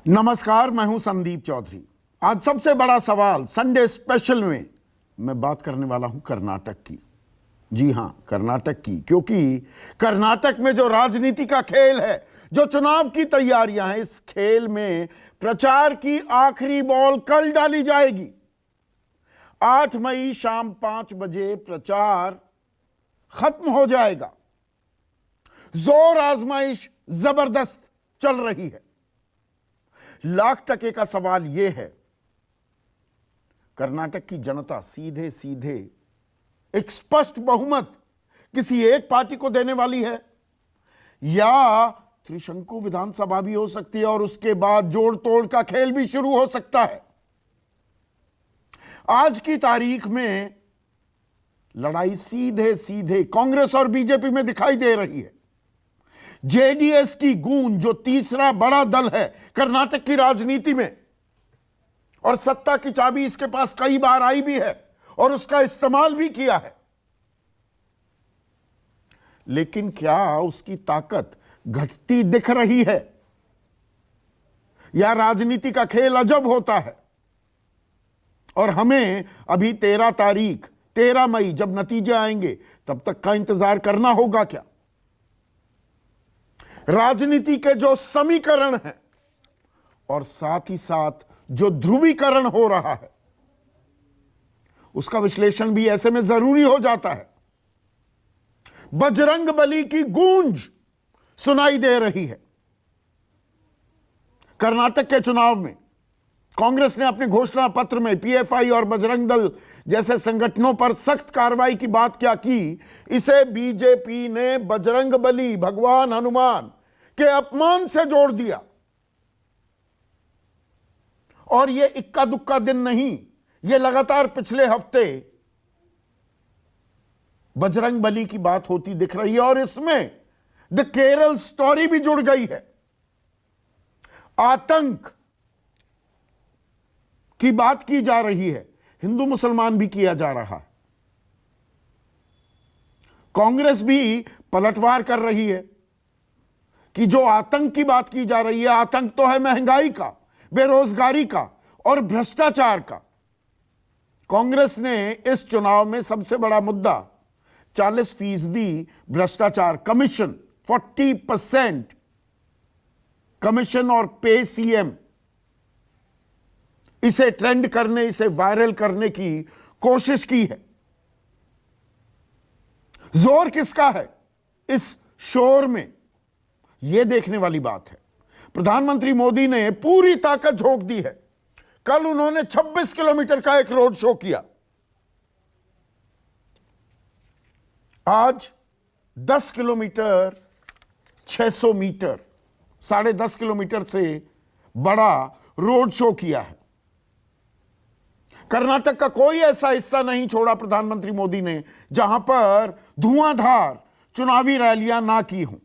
नमस्कार, मैं हूं संदीप चौधरी। आज सबसे बड़ा सवाल संडे स्पेशल में मैं बात करने वाला हूं कर्नाटक की। जी हां, कर्नाटक की, क्योंकि कर्नाटक में जो राजनीति का खेल है, जो चुनाव की तैयारियां हैं, इस खेल में प्रचार की आखिरी बॉल कल डाली जाएगी। 8 मई शाम 5 बजे प्रचार खत्म हो जाएगा। जोर आजमाइश जबरदस्त चल रही है। लाख टके का सवाल यह है, कर्नाटक की जनता सीधे सीधे एक स्पष्ट बहुमत किसी एक पार्टी को देने वाली है, या त्रिशंकु विधानसभा भी हो सकती है और उसके बाद जोड़ तोड़ का खेल भी शुरू हो सकता है। आज की तारीख में लड़ाई सीधे सीधे कांग्रेस और बीजेपी में दिखाई दे रही है। जेडीएस की गूंज, जो तीसरा बड़ा दल है कर्नाटक की राजनीति में, और सत्ता की चाबी इसके पास कई बार आई भी है और उसका इस्तेमाल भी किया है, लेकिन क्या उसकी ताकत घटती दिख रही है, या राजनीति का खेल अजब होता है? और हमें अभी 13 मई जब नतीजे आएंगे तब तक का इंतजार करना होगा क्या? राजनीति के जो समीकरण हैं और साथ ही साथ जो ध्रुवीकरण हो रहा है, उसका विश्लेषण भी ऐसे में जरूरी हो जाता है। बजरंग बली की गूंज सुनाई दे रही है। कर्नाटक के चुनाव में कांग्रेस ने अपने घोषणा पत्र में पीएफआई और बजरंग दल जैसे संगठनों पर सख्त कार्रवाई की बात क्या की, इसे बीजेपी ने बजरंग बली, भगवान हनुमान के अपमान से जोड़ दिया। और यह इक्का दुक्का दिन नहीं, यह लगातार पिछले हफ्ते बजरंग बली की बात होती दिख रही है, और इसमें द केरल स्टोरी भी जुड़ गई है। आतंक की बात की जा रही है, हिंदू मुसलमान भी किया जा रहा है। कांग्रेस भी पलटवार कर रही है कि जो आतंक की बात की जा रही है, आतंक तो है महंगाई का, बेरोजगारी का और भ्रष्टाचार का। कांग्रेस ने इस चुनाव में सबसे बड़ा मुद्दा 40% भ्रष्टाचार, कमीशन, 40% कमीशन और पे सीएम, इसे ट्रेंड करने, इसे वायरल करने की कोशिश की है। जोर किसका है इस शोर में, यह देखने वाली बात है। प्रधानमंत्री मोदी ने पूरी ताकत झोंक दी है। कल उन्होंने 26 किलोमीटर का एक रोड शो किया। आज 10 किलोमीटर, 600 मीटर, 10.5 किलोमीटर से बड़ा रोड शो किया है। कर्नाटक का कोई ऐसा हिस्सा नहीं छोड़ा प्रधानमंत्री मोदी ने जहां पर धुआंधार चुनावी रैलियां ना की हों।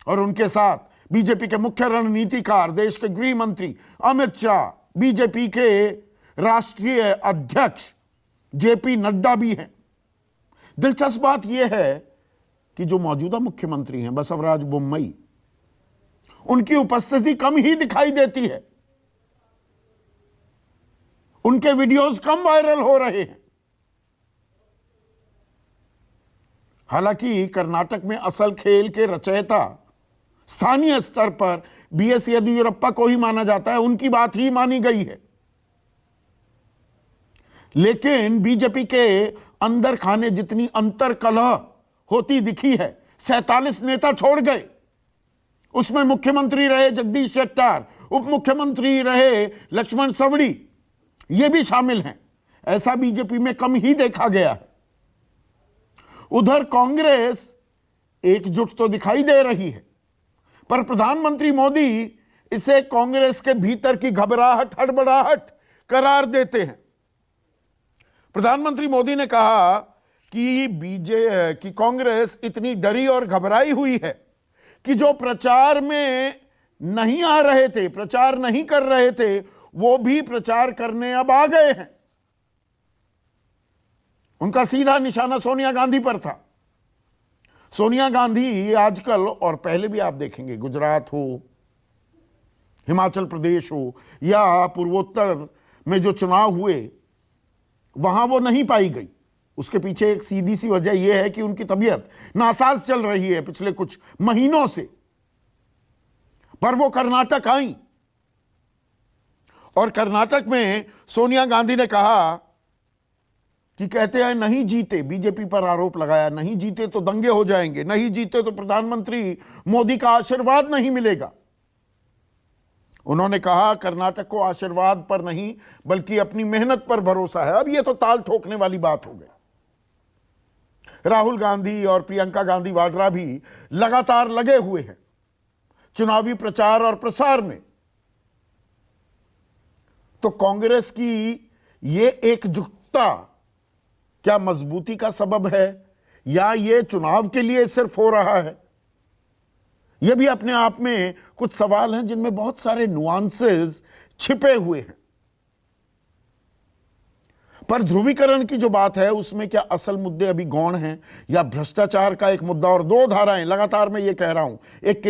और उनके साथ बीजेपी के मुख्य रणनीतिकार, देश के गृह मंत्री अमित शाह, बीजेपी के राष्ट्रीय अध्यक्ष जेपी नड्डा भी हैं। दिलचस्प बात यह है कि जो मौजूदा मुख्यमंत्री हैं बसवराज बोम्मई, उनकी उपस्थिति कम ही दिखाई देती है। उनके वीडियोस कम वायरल हो रहे हैं। हालांकि कर्नाटक में असल खेल के रचयिता स्थानीय स्तर पर बीएस येदियुरप्पा को ही माना जाता है, उनकी बात ही मानी गई है। लेकिन बीजेपी के अंदर खाने जितनी अंतर कलह होती दिखी है, 47 नेता छोड़ गए। उसमें मुख्यमंत्री रहे जगदीश शेट्टार, उप मुख्यमंत्री रहे लक्ष्मण सवड़ी, ये भी शामिल हैं। ऐसा बीजेपी में कम ही देखा गया है। उधर कांग्रेस एकजुट तो दिखाई दे रही है, पर प्रधानमंत्री मोदी इसे कांग्रेस के भीतर की घबराहट, हड़बड़ाहट करार देते हैं। प्रधानमंत्री मोदी ने कहा कि कांग्रेस इतनी डरी और घबराई हुई है कि जो प्रचार में नहीं आ रहे थे, प्रचार नहीं कर रहे थे, वो भी प्रचार करने अब आ गए हैं। उनका सीधा निशाना सोनिया गांधी पर था। सोनिया गांधी आजकल और पहले भी आप देखेंगे, गुजरात हो हिमाचल प्रदेश हो या पूर्वोत्तर में जो चुनाव हुए वहां वो नहीं पाई गई। उसके पीछे एक सीधी सी वजह यह है कि उनकी तबीयत नासाज चल रही है पिछले कुछ महीनों से। पर वो कर्नाटक आई और कर्नाटक में सोनिया गांधी ने कहा कि कहते हैं नहीं जीते, बीजेपी पर आरोप लगाया, नहीं जीते तो दंगे हो जाएंगे, नहीं जीते तो प्रधानमंत्री मोदी का आशीर्वाद नहीं मिलेगा। उन्होंने कहा कर्नाटक को आशीर्वाद पर नहीं बल्कि अपनी मेहनत पर भरोसा है। अब ये तो ताल ठोकने वाली बात हो गई। राहुल गांधी और प्रियंका गांधी वाड्रा भी लगातार लगे हुए हैं चुनावी प्रचार और प्रसार में। तो कांग्रेस की ये एकजुटता क्या मजबूती का सबब है या ये चुनाव के लिए सिर्फ हो रहा है? ये भी अपने आप में कुछ सवाल हैं जिनमें बहुत सारे नुआंसेस छिपे हुए हैं। पर ध्रुवीकरण की जो बात है उसमें क्या असल मुद्दे अभी गौण हैं या भ्रष्टाचार का एक मुद्दा? और दो धाराएं लगातार मैं ये कह रहा हूं, एक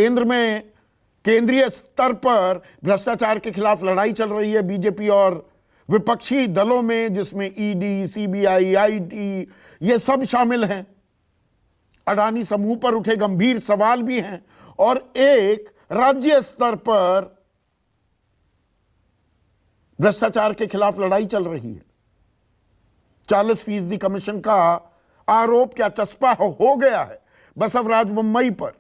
केंद्रीय स्तर पर भ्रष्टाचार के खिलाफ लड़ाई चल रही है बीजेपी और विपक्षी दलों में, जिसमें ईडी, सीबीआई, आईटी ये सब शामिल हैं। अडानी समूह पर उठे गंभीर सवाल भी हैं। और एक राज्य स्तर पर भ्रष्टाचार के खिलाफ लड़ाई चल रही है। 40% कमीशन का आरोप क्या चस्पा हो गया है बसवराज बोम्मई पर।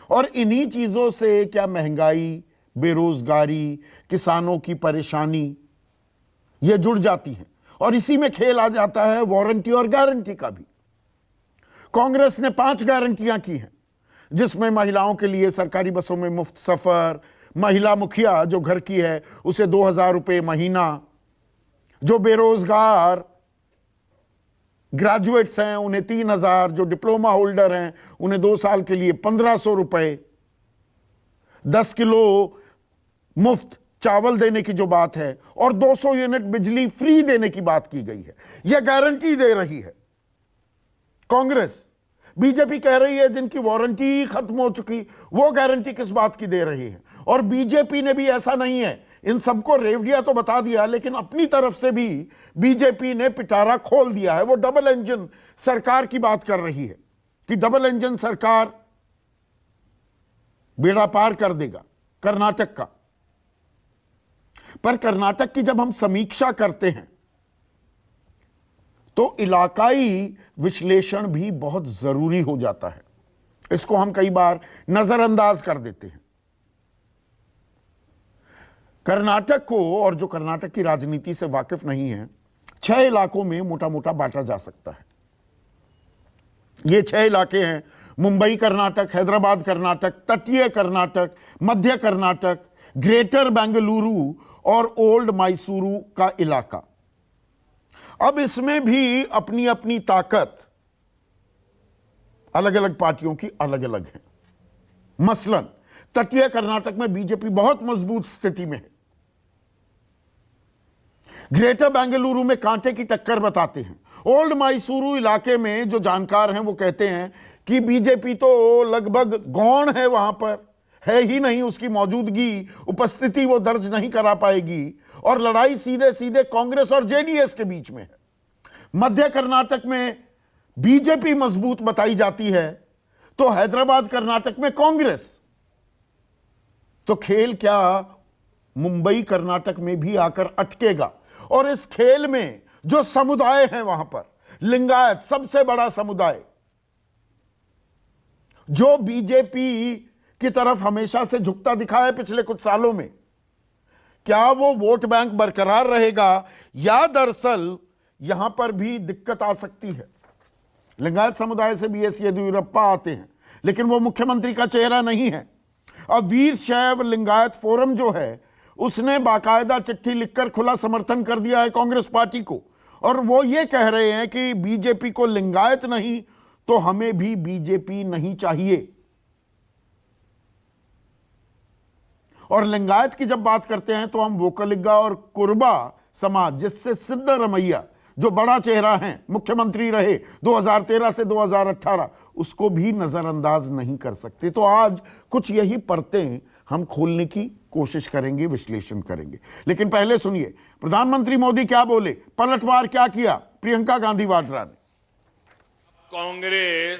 और इन्हीं चीजों से क्या महंगाई, बेरोजगारी, किसानों की परेशानी ये जुड़ जाती हैं। और इसी में खेल आ जाता है वारंटी और गारंटी का भी। कांग्रेस ने 5 गारंटियां की हैं, जिसमें महिलाओं के लिए सरकारी बसों में मुफ्त सफर, महिला मुखिया जो घर की है उसे 2000 रुपये महीना, जो बेरोजगार ग्रेजुएट्स हैं उन्हें 3000, जो डिप्लोमा होल्डर हैं उन्हें 2 साल के लिए 1500 रुपए, 10 किलो मुफ्त चावल देने की जो बात है और 200 यूनिट बिजली फ्री देने की बात की गई है। यह गारंटी दे रही है कांग्रेस। बीजेपी कह रही है जिनकी वारंटी खत्म हो चुकी, वो गारंटी किस बात की दे रही है? और बीजेपी ने भी ऐसा नहीं है, इन सबको रेवड़िया तो बता दिया, लेकिन अपनी तरफ से भी बीजेपी ने पिटारा खोल दिया है। वो डबल इंजन सरकार की बात कर रही है कि डबल इंजन सरकार बेड़ा पार कर देगा कर्नाटक का। पर कर्नाटक की जब हम समीक्षा करते हैं तो इलाकाई विश्लेषण भी बहुत जरूरी हो जाता है। इसको हम कई बार नजरअंदाज कर देते हैं। कर्नाटक को, और जो कर्नाटक की राजनीति से वाकिफ नहीं है, 6 इलाकों में मोटा मोटा बांटा जा सकता है। ये 6 इलाके हैं: मुंबई कर्नाटक, हैदराबाद कर्नाटक, तटीय कर्नाटक, मध्य कर्नाटक, ग्रेटर बेंगलुरु और ओल्ड मैसूरू का इलाका। अब इसमें भी अपनी अपनी ताकत अलग अलग पार्टियों की अलग अलग है। मसलन तटीय कर्नाटक में बीजेपी बहुत मजबूत स्थिति में है। ग्रेटर बेंगलुरु में कांटे की टक्कर बताते हैं। ओल्ड मैसूरू इलाके में जो जानकार हैं वो कहते हैं कि बीजेपी तो लगभग गौण है, वहां पर है ही नहीं, उसकी मौजूदगी, उपस्थिति वो दर्ज नहीं करा पाएगी और लड़ाई सीधे सीधे कांग्रेस और जेडीएस के बीच में है। मध्य कर्नाटक में बीजेपी मजबूत बताई जाती है तो हैदराबाद कर्नाटक में कांग्रेस। तो खेल क्या मुंबई कर्नाटक में भी आकर अटकेगा? और इस खेल में जो समुदाय है वहां पर, लिंगायत सबसे बड़ा समुदाय, जो बीजेपी की तरफ हमेशा से झुकता दिखा है पिछले कुछ सालों में, क्या वो वोट बैंक बरकरार रहेगा या दरअसल यहां पर भी दिक्कत आ सकती है? लिंगायत समुदाय से बीएस येदियुरप्पा आते हैं, लेकिन वो मुख्यमंत्री का चेहरा नहीं है। अब वीर शैव लिंगायत फोरम जो है उसने बाकायदा चिट्ठी लिखकर खुला समर्थन कर दिया है कांग्रेस पार्टी को, और वो ये कह रहे हैं कि बीजेपी को लिंगायत नहीं तो हमें भी बीजेपी नहीं चाहिए। और लिंगायत की जब बात करते हैं तो हम वोकलिगा और कुर्बा समाज, जिससे सिद्धरमैया जो बड़ा चेहरा है, मुख्यमंत्री रहे 2013 से 2018, उसको भी नजरअंदाज नहीं कर सकते। तो आज कुछ यही परतें हम खोलने की कोशिश करेंगे, विश्लेषण करेंगे। लेकिन पहले सुनिए प्रधानमंत्री मोदी क्या बोले, पलटवार क्या किया प्रियंका गांधी वाड्रा ने। कांग्रेस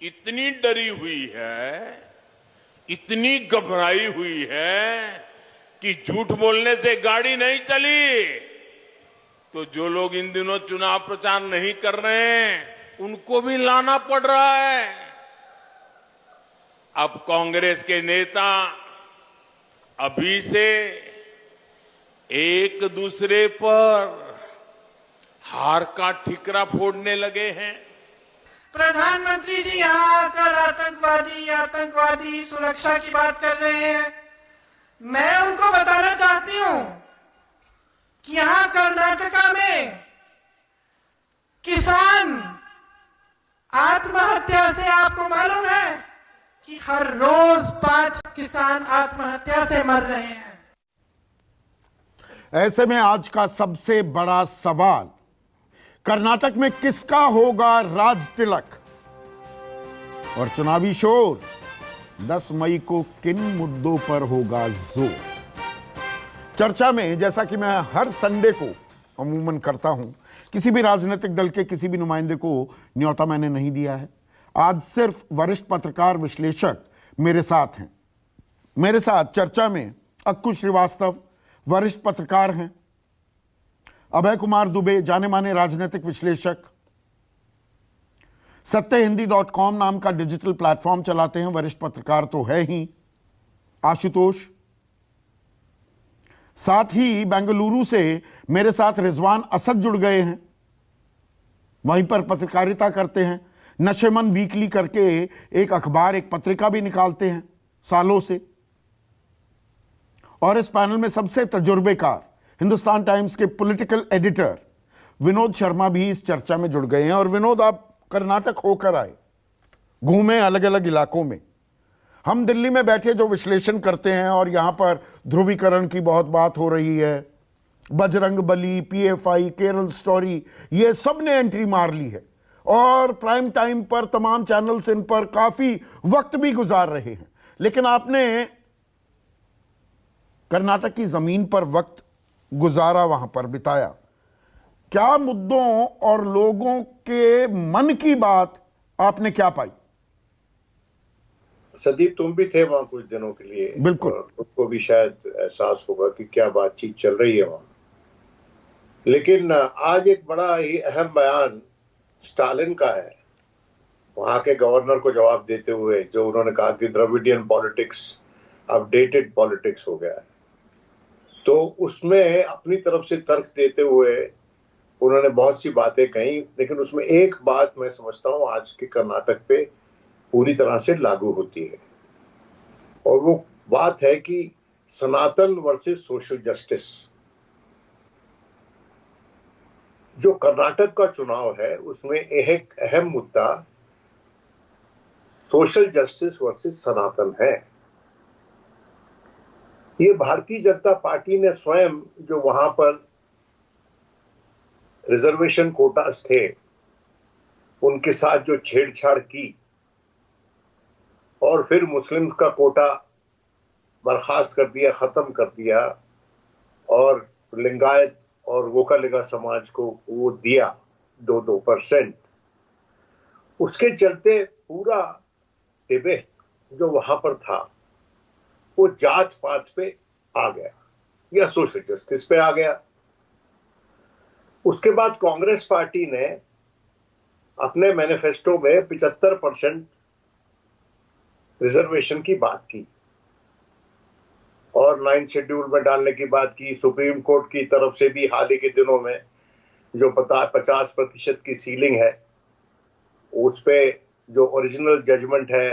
इतनी डरी हुई है, इतनी घबराई हुई है कि झूठ बोलने से गाड़ी नहीं चली। तो जो लोग इन दिनों चुनाव प्रचार नहीं कर रहे हैं उनको भी लाना पड़ रहा है। अब कांग्रेस के नेता अभी से एक दूसरे पर हार का ठिकरा फोड़ने लगे हैं। प्रधानमंत्री जी यहाँ आकर आतंकवादी सुरक्षा की बात कर रहे हैं। मैं उनको बताना चाहती हूँ कि यहाँ कर्नाटका में किसान आत्महत्या से, आपको मालूम है कि हर रोज 5 किसान आत्महत्या से मर रहे हैं। ऐसे में आज का सबसे बड़ा सवाल, कर्नाटक में किसका होगा राज तिलक, और चुनावी शोर 10 मई को किन मुद्दों पर होगा जोर। चर्चा में, जैसा कि मैं हर संडे को अमूमन करता हूं, किसी भी राजनीतिक दल के किसी भी नुमाइंदे को न्योता मैंने नहीं दिया है। आज सिर्फ वरिष्ठ पत्रकार विश्लेषक मेरे साथ हैं। मेरे साथ चर्चा में अक्कू श्रीवास्तव वरिष्ठ पत्रकार हैं, अभय कुमार दुबे जाने माने राजनीतिक विश्लेषक, सत्यहिंदी.com नाम का डिजिटल प्लेटफॉर्म चलाते हैं, वरिष्ठ पत्रकार तो है ही, आशुतोष। साथ ही बेंगलुरु से मेरे साथ रिजवान असद जुड़ गए हैं, वहीं पर पत्रकारिता करते हैं, नशेमन वीकली करके एक अखबार, एक पत्रिका भी निकालते हैं सालों से। और इस पैनल में सबसे तजुर्बेकार हिंदुस्तान टाइम्स के पॉलिटिकल एडिटर विनोद शर्मा भी इस चर्चा में जुड़ गए हैं। और विनोद, आप कर्नाटक होकर आए, घूमे अलग अलग इलाकों में। हम दिल्ली में बैठे जो विश्लेषण करते हैं और यहां पर ध्रुवीकरण की बहुत बात हो रही है, बजरंग बली, पीएफआई, केरल स्टोरी, ये सब ने एंट्री मार ली है और प्राइम टाइम पर तमाम चैनल्स इन पर काफी वक्त भी गुजार रहे हैं। लेकिन आपने कर्नाटक की जमीन पर वक्त गुजारा, वहां पर बिताया। क्या मुद्दों और लोगों के मन की बात आपने क्या पाई? संदीप, तुम भी थे वहां कुछ दिनों के लिए। बिल्कुल। तुमको भी शायद एहसास होगा कि क्या बातचीत चल रही है वहां। लेकिन आज एक बड़ा ही अहम बयान स्टालिन का है, वहां के गवर्नर को जवाब देते हुए, जो उन्होंने कहा कि द्रविडियन पॉलिटिक्स अपडेटेड पॉलिटिक्स हो गया है। तो उसमें अपनी तरफ से तर्क देते हुए उन्होंने बहुत सी बातें कही, लेकिन उसमें एक बात मैं समझता हूं आज के कर्नाटक पे पूरी तरह से लागू होती है, और वो बात है कि सनातन वर्सेस सोशल जस्टिस। जो कर्नाटक का चुनाव है उसमें एक अहम मुद्दा सोशल जस्टिस वर्सेस सनातन है। ये भारतीय जनता पार्टी ने स्वयं, जो वहां पर रिजर्वेशन कोटास थे उनके साथ जो छेड़छाड़ की, और फिर मुस्लिम का कोटा बर्खास्त कर दिया, खत्म कर दिया, और लिंगायत और वोकालिगा समाज को वो दिया 2-2%। उसके चलते पूरा डिबेट जो वहां पर था वो जात पात पे आ गया या सोशल जस्टिस पे आ गया। उसके बाद कांग्रेस पार्टी ने अपने मैनिफेस्टो में 75% रिजर्वेशन की बात की और 9 शेड्यूल में डालने की बात की। सुप्रीम कोर्ट की तरफ से भी हाल ही के दिनों में जो 50% की सीलिंग है, उस पे जो ओरिजिनल जजमेंट है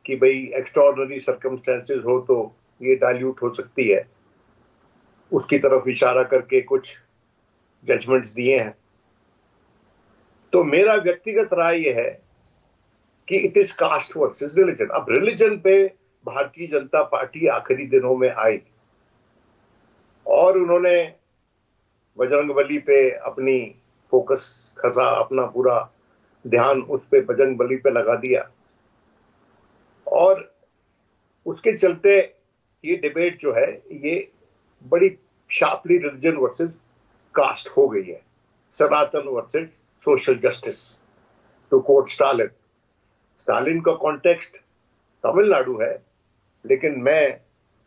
कि भाई एक्स्ट्राऑर्डिनरी सर्कमस्टेंसेस हो तो ये डाइल्यूट हो सकती है, उसकी तरफ इशारा करके कुछ जजमेंट्स दिए हैं। तो मेरा व्यक्तिगत राय यह है कि it is caste versus religion. अब रिलीजन पे भारतीय जनता पार्टी आखिरी दिनों में आई और उन्होंने बजरंगबली पे अपनी फोकस खसा, अपना पूरा ध्यान उस पे बजरंगबली पे लगा दिया। और उसके चलते ये डिबेट जो है ये बड़ी शार्पली रिलीजन वर्सेस कास्ट हो गई है, Sanatan versus social justice. To quote Stalin, Stalin का कॉन्टेक्स्ट तमिलनाडु है, लेकिन मैं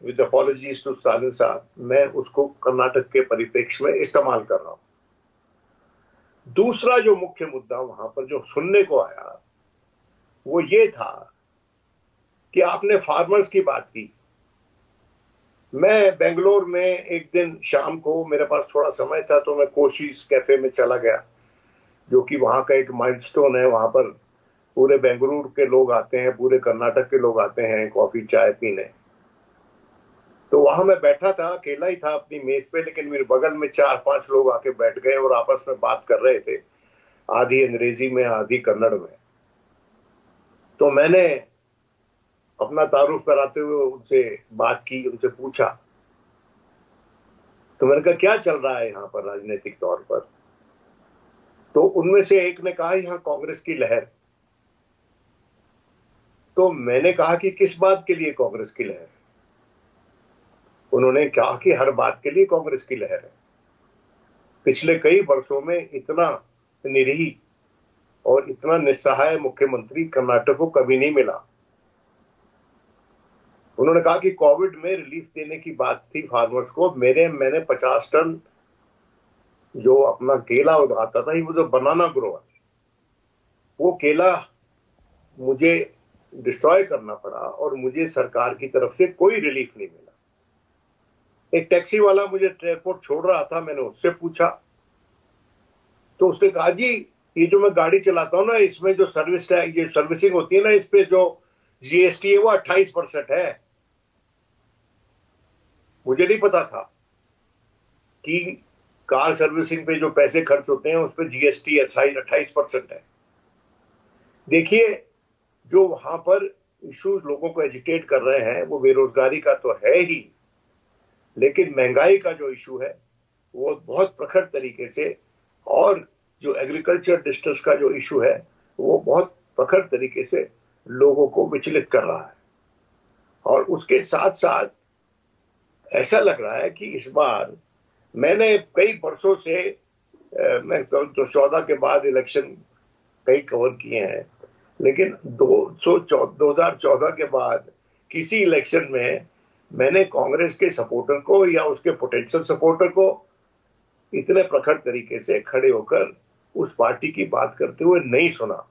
विद अपॉलजीज टू स्टालिन साहब, मैं उसको कर्नाटक के परिप्रेक्ष्य में इस्तेमाल कर रहा हूं। दूसरा जो मुख्य मुद्दा वहां पर जो सुनने को आया वो ये था कि आपने फार्मर्स की बात की। मैं बेंगलोर में एक दिन शाम को, मेरे पास थोड़ा समय था, तो मैं कोशिश कैफे में चला गया, जो कि वहां का एक माइलस्टोन है। वहां पर पूरे बेंगलुरु के लोग आते हैं, पूरे कर्नाटक के लोग आते हैं कॉफी चाय पीने। तो वहां मैं बैठा था, अकेला ही था अपनी मेज पे, लेकिन मेरे बगल में 4-5 लोग आके बैठ गए और आपस में बात कर रहे थे, आधी अंग्रेजी में आधी कन्नड़ में। तो मैंने अपना तारुफ कराते हुए उनसे बात की, उनसे पूछा, तो मैंने कहा क्या चल रहा है यहाँ पर राजनीतिक तौर पर। तो उनमें से एक ने कहा यहाँ कांग्रेस की लहर। तो मैंने कहा कि किस बात के लिए कांग्रेस की लहर? उन्होंने कहा कि हर बात के लिए कांग्रेस की लहर है। पिछले कई वर्षों में इतना निरीह और इतना निस्सहाय मुख्यमंत्री कर्नाटक को कभी नहीं मिला। उन्होंने कहा कि कोविड में रिलीफ देने की बात थी फार्मर्स को। मैंने 50 टन जो अपना केला उगाता था, वो जो बनाना ग्रोअर, वो केला मुझे डिस्ट्रॉय करना पड़ा और मुझे सरकार की तरफ से कोई रिलीफ नहीं मिला। एक टैक्सी वाला मुझे एयरपोर्ट छोड़ रहा था, मैंने उससे पूछा, तो उसने कहा जी ये जो मैं गाड़ी चलाता हूँ ना, इसमें जो सर्विस टैक्स, ये सर्विसिंग होती है ना, इस पे जो जीएसटी है वो 28% है। मुझे नहीं पता था कि कार सर्विसिंग पे जो पैसे खर्च होते हैं उस पे जीएसटी 28% है। देखिए, जो वहां पर इश्यूज लोगों को एजिटेट कर रहे हैं वो बेरोजगारी का तो है ही, लेकिन महंगाई का जो इशू है वो बहुत प्रखर तरीके से, और जो एग्रीकल्चर डिस्ट्रेस का जो इशू है वो बहुत प्रखर तरीके से लोगों को विचलित कर रहा है। और उसके साथ साथ ऐसा लग रहा है कि इस बार, मैंने कई वर्षों से, मैं तो 14 के बाद इलेक्शन कई कवर किए हैं, लेकिन 2014 के बाद किसी इलेक्शन में मैंने कांग्रेस के सपोर्टर को या उसके पोटेंशियल सपोर्टर को इतने प्रखर तरीके से खड़े होकर उस पार्टी की बात करते हुए नहीं सुना।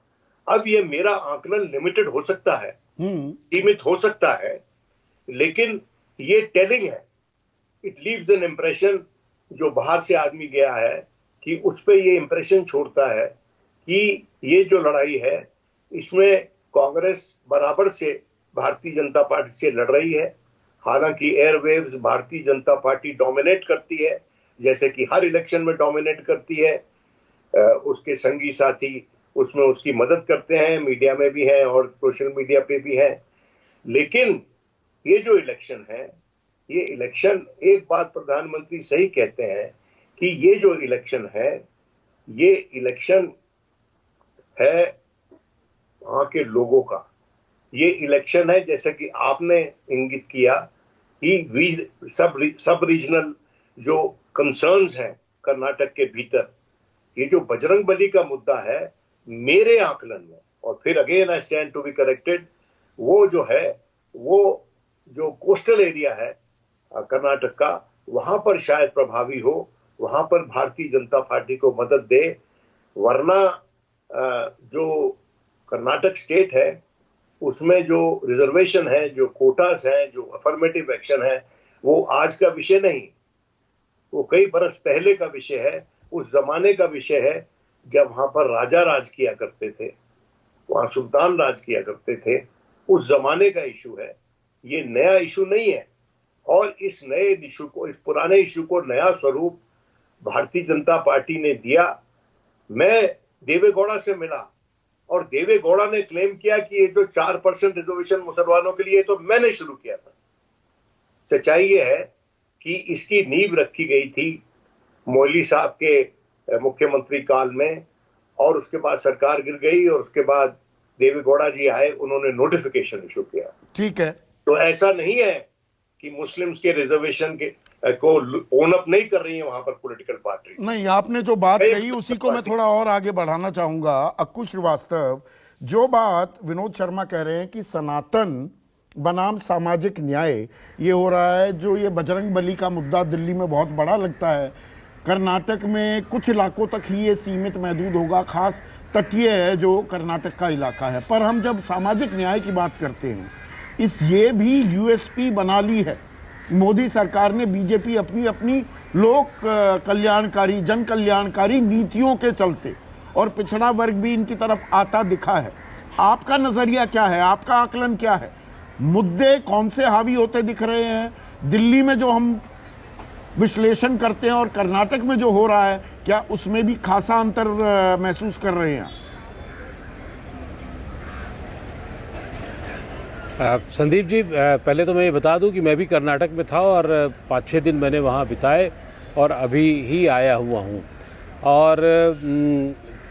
अब ये मेरा आकलन लिमिटेड हो सकता है, सीमित हो सकता है, लेकिन ये टेलिंग है। इट लीव्स एन इम्प्रेशन, जो बाहर से आदमी गया है कि उस पे ये इम्प्रेशन छोड़ता है कि ये जो लड़ाई है इसमें कांग्रेस बराबर से भारतीय जनता पार्टी से लड़ रही है। हालांकि airwaves Bharatiya Janata party dominate करती है, जैसे कि हर इलेक्शन में डोमिनेट करती है। उसके संगी साथी उसमें उसकी मदद करते हैं, मीडिया में भी हैं और सोशल मीडिया पे भी हैं। लेकिन ये जो इलेक्शन है, ये इलेक्शन, एक बात प्रधानमंत्री सही कहते हैं कि ये जो इलेक्शन है, ये इलेक्शन है वहां के लोगों का। ये इलेक्शन है, जैसे कि आपने इंगित किया, कि सब रीजनल जो कंसर्न्स हैं कर्नाटक के भीतर, ये जो बजरंगबली का मुद्दा है मेरे आकलन में, और फिर again I stand to be corrected, वो जो है, वो जो कोस्टल एरिया है कर्नाटक का, वहां पर शायद प्रभावी हो, वहां पर भारतीय जनता पार्टी को मदद दे। वरना जो कर्नाटक स्टेट है उसमें जो रिजर्वेशन है, जो कोटास है, जो अफर्मेटिव एक्शन है, वो आज का विषय नहीं, वो कई बरस पहले का विषय है। उस जमाने का विषय है जब वहां पर राजा राज किया करते थे, वहां सुल्तान राज किया करते थे। उस जमाने का इशू है, ये नया इशू नहीं है। और इस नए इशू को, इस पुराने इशू को नया स्वरूप भारतीय जनता पार्टी ने दिया। मैं देवेगौड़ा से मिला और देवेगौड़ा ने क्लेम किया कि ये जो 4% रिजर्वेशन मुसलमानों के लिए, तो मैंने शुरू किया था। सच्चाई ये है कि इसकी नींव रखी गई थी मोइली साहब के मुख्यमंत्री काल में, और उसके बाद सरकार गिर गई और उसके बाद देवेगौड़ा जी आए, उन्होंने नोटिफिकेशन इशू किया। ठीक है। तो ऐसा नहीं है कि मुस्लिम्स के रिजर्वेशन के को ओन अप नहीं कर रही है वहां पर पॉलिटिकल पार्टी। नहीं, आपने जो बात कही उसी को मैं थोड़ा और आगे बढ़ाना चाहूंगा। अक्कू श्रीवास्तव, जो बात विनोद शर्मा कह रहे हैं कि सनातन बनाम सामाजिक न्याय ये हो रहा है, जो ये बजरंग बली का मुद्दा दिल्ली में बहुत बड़ा लगता है, कर्नाटक में कुछ इलाकों तक ही ये सीमित महदूद होगा, खास तटीय है जो कर्नाटक का इलाका है। पर हम जब सामाजिक न्याय की बात करते हैं, ये भी यूएसपी बना ली है मोदी सरकार ने। बीजेपी अपनी अपनी लोक कल्याणकारी, जन कल्याणकारी नीतियों के चलते, और पिछड़ा वर्ग भी इनकी तरफ आता दिखा है। आपका नजरिया क्या है, आपका आकलन क्या है? मुद्दे कौन से हावी होते दिख रहे हैं दिल्ली में जो हम विश्लेषण करते हैं, और कर्नाटक में जो हो रहा है, क्या उसमें भी खासा अंतर महसूस कर रहे हैं? संदीप जी, पहले तो मैं ये बता दूं कि मैं भी कर्नाटक में था और 5-6 दिन मैंने वहाँ बिताए और अभी ही आया हुआ हूँ। और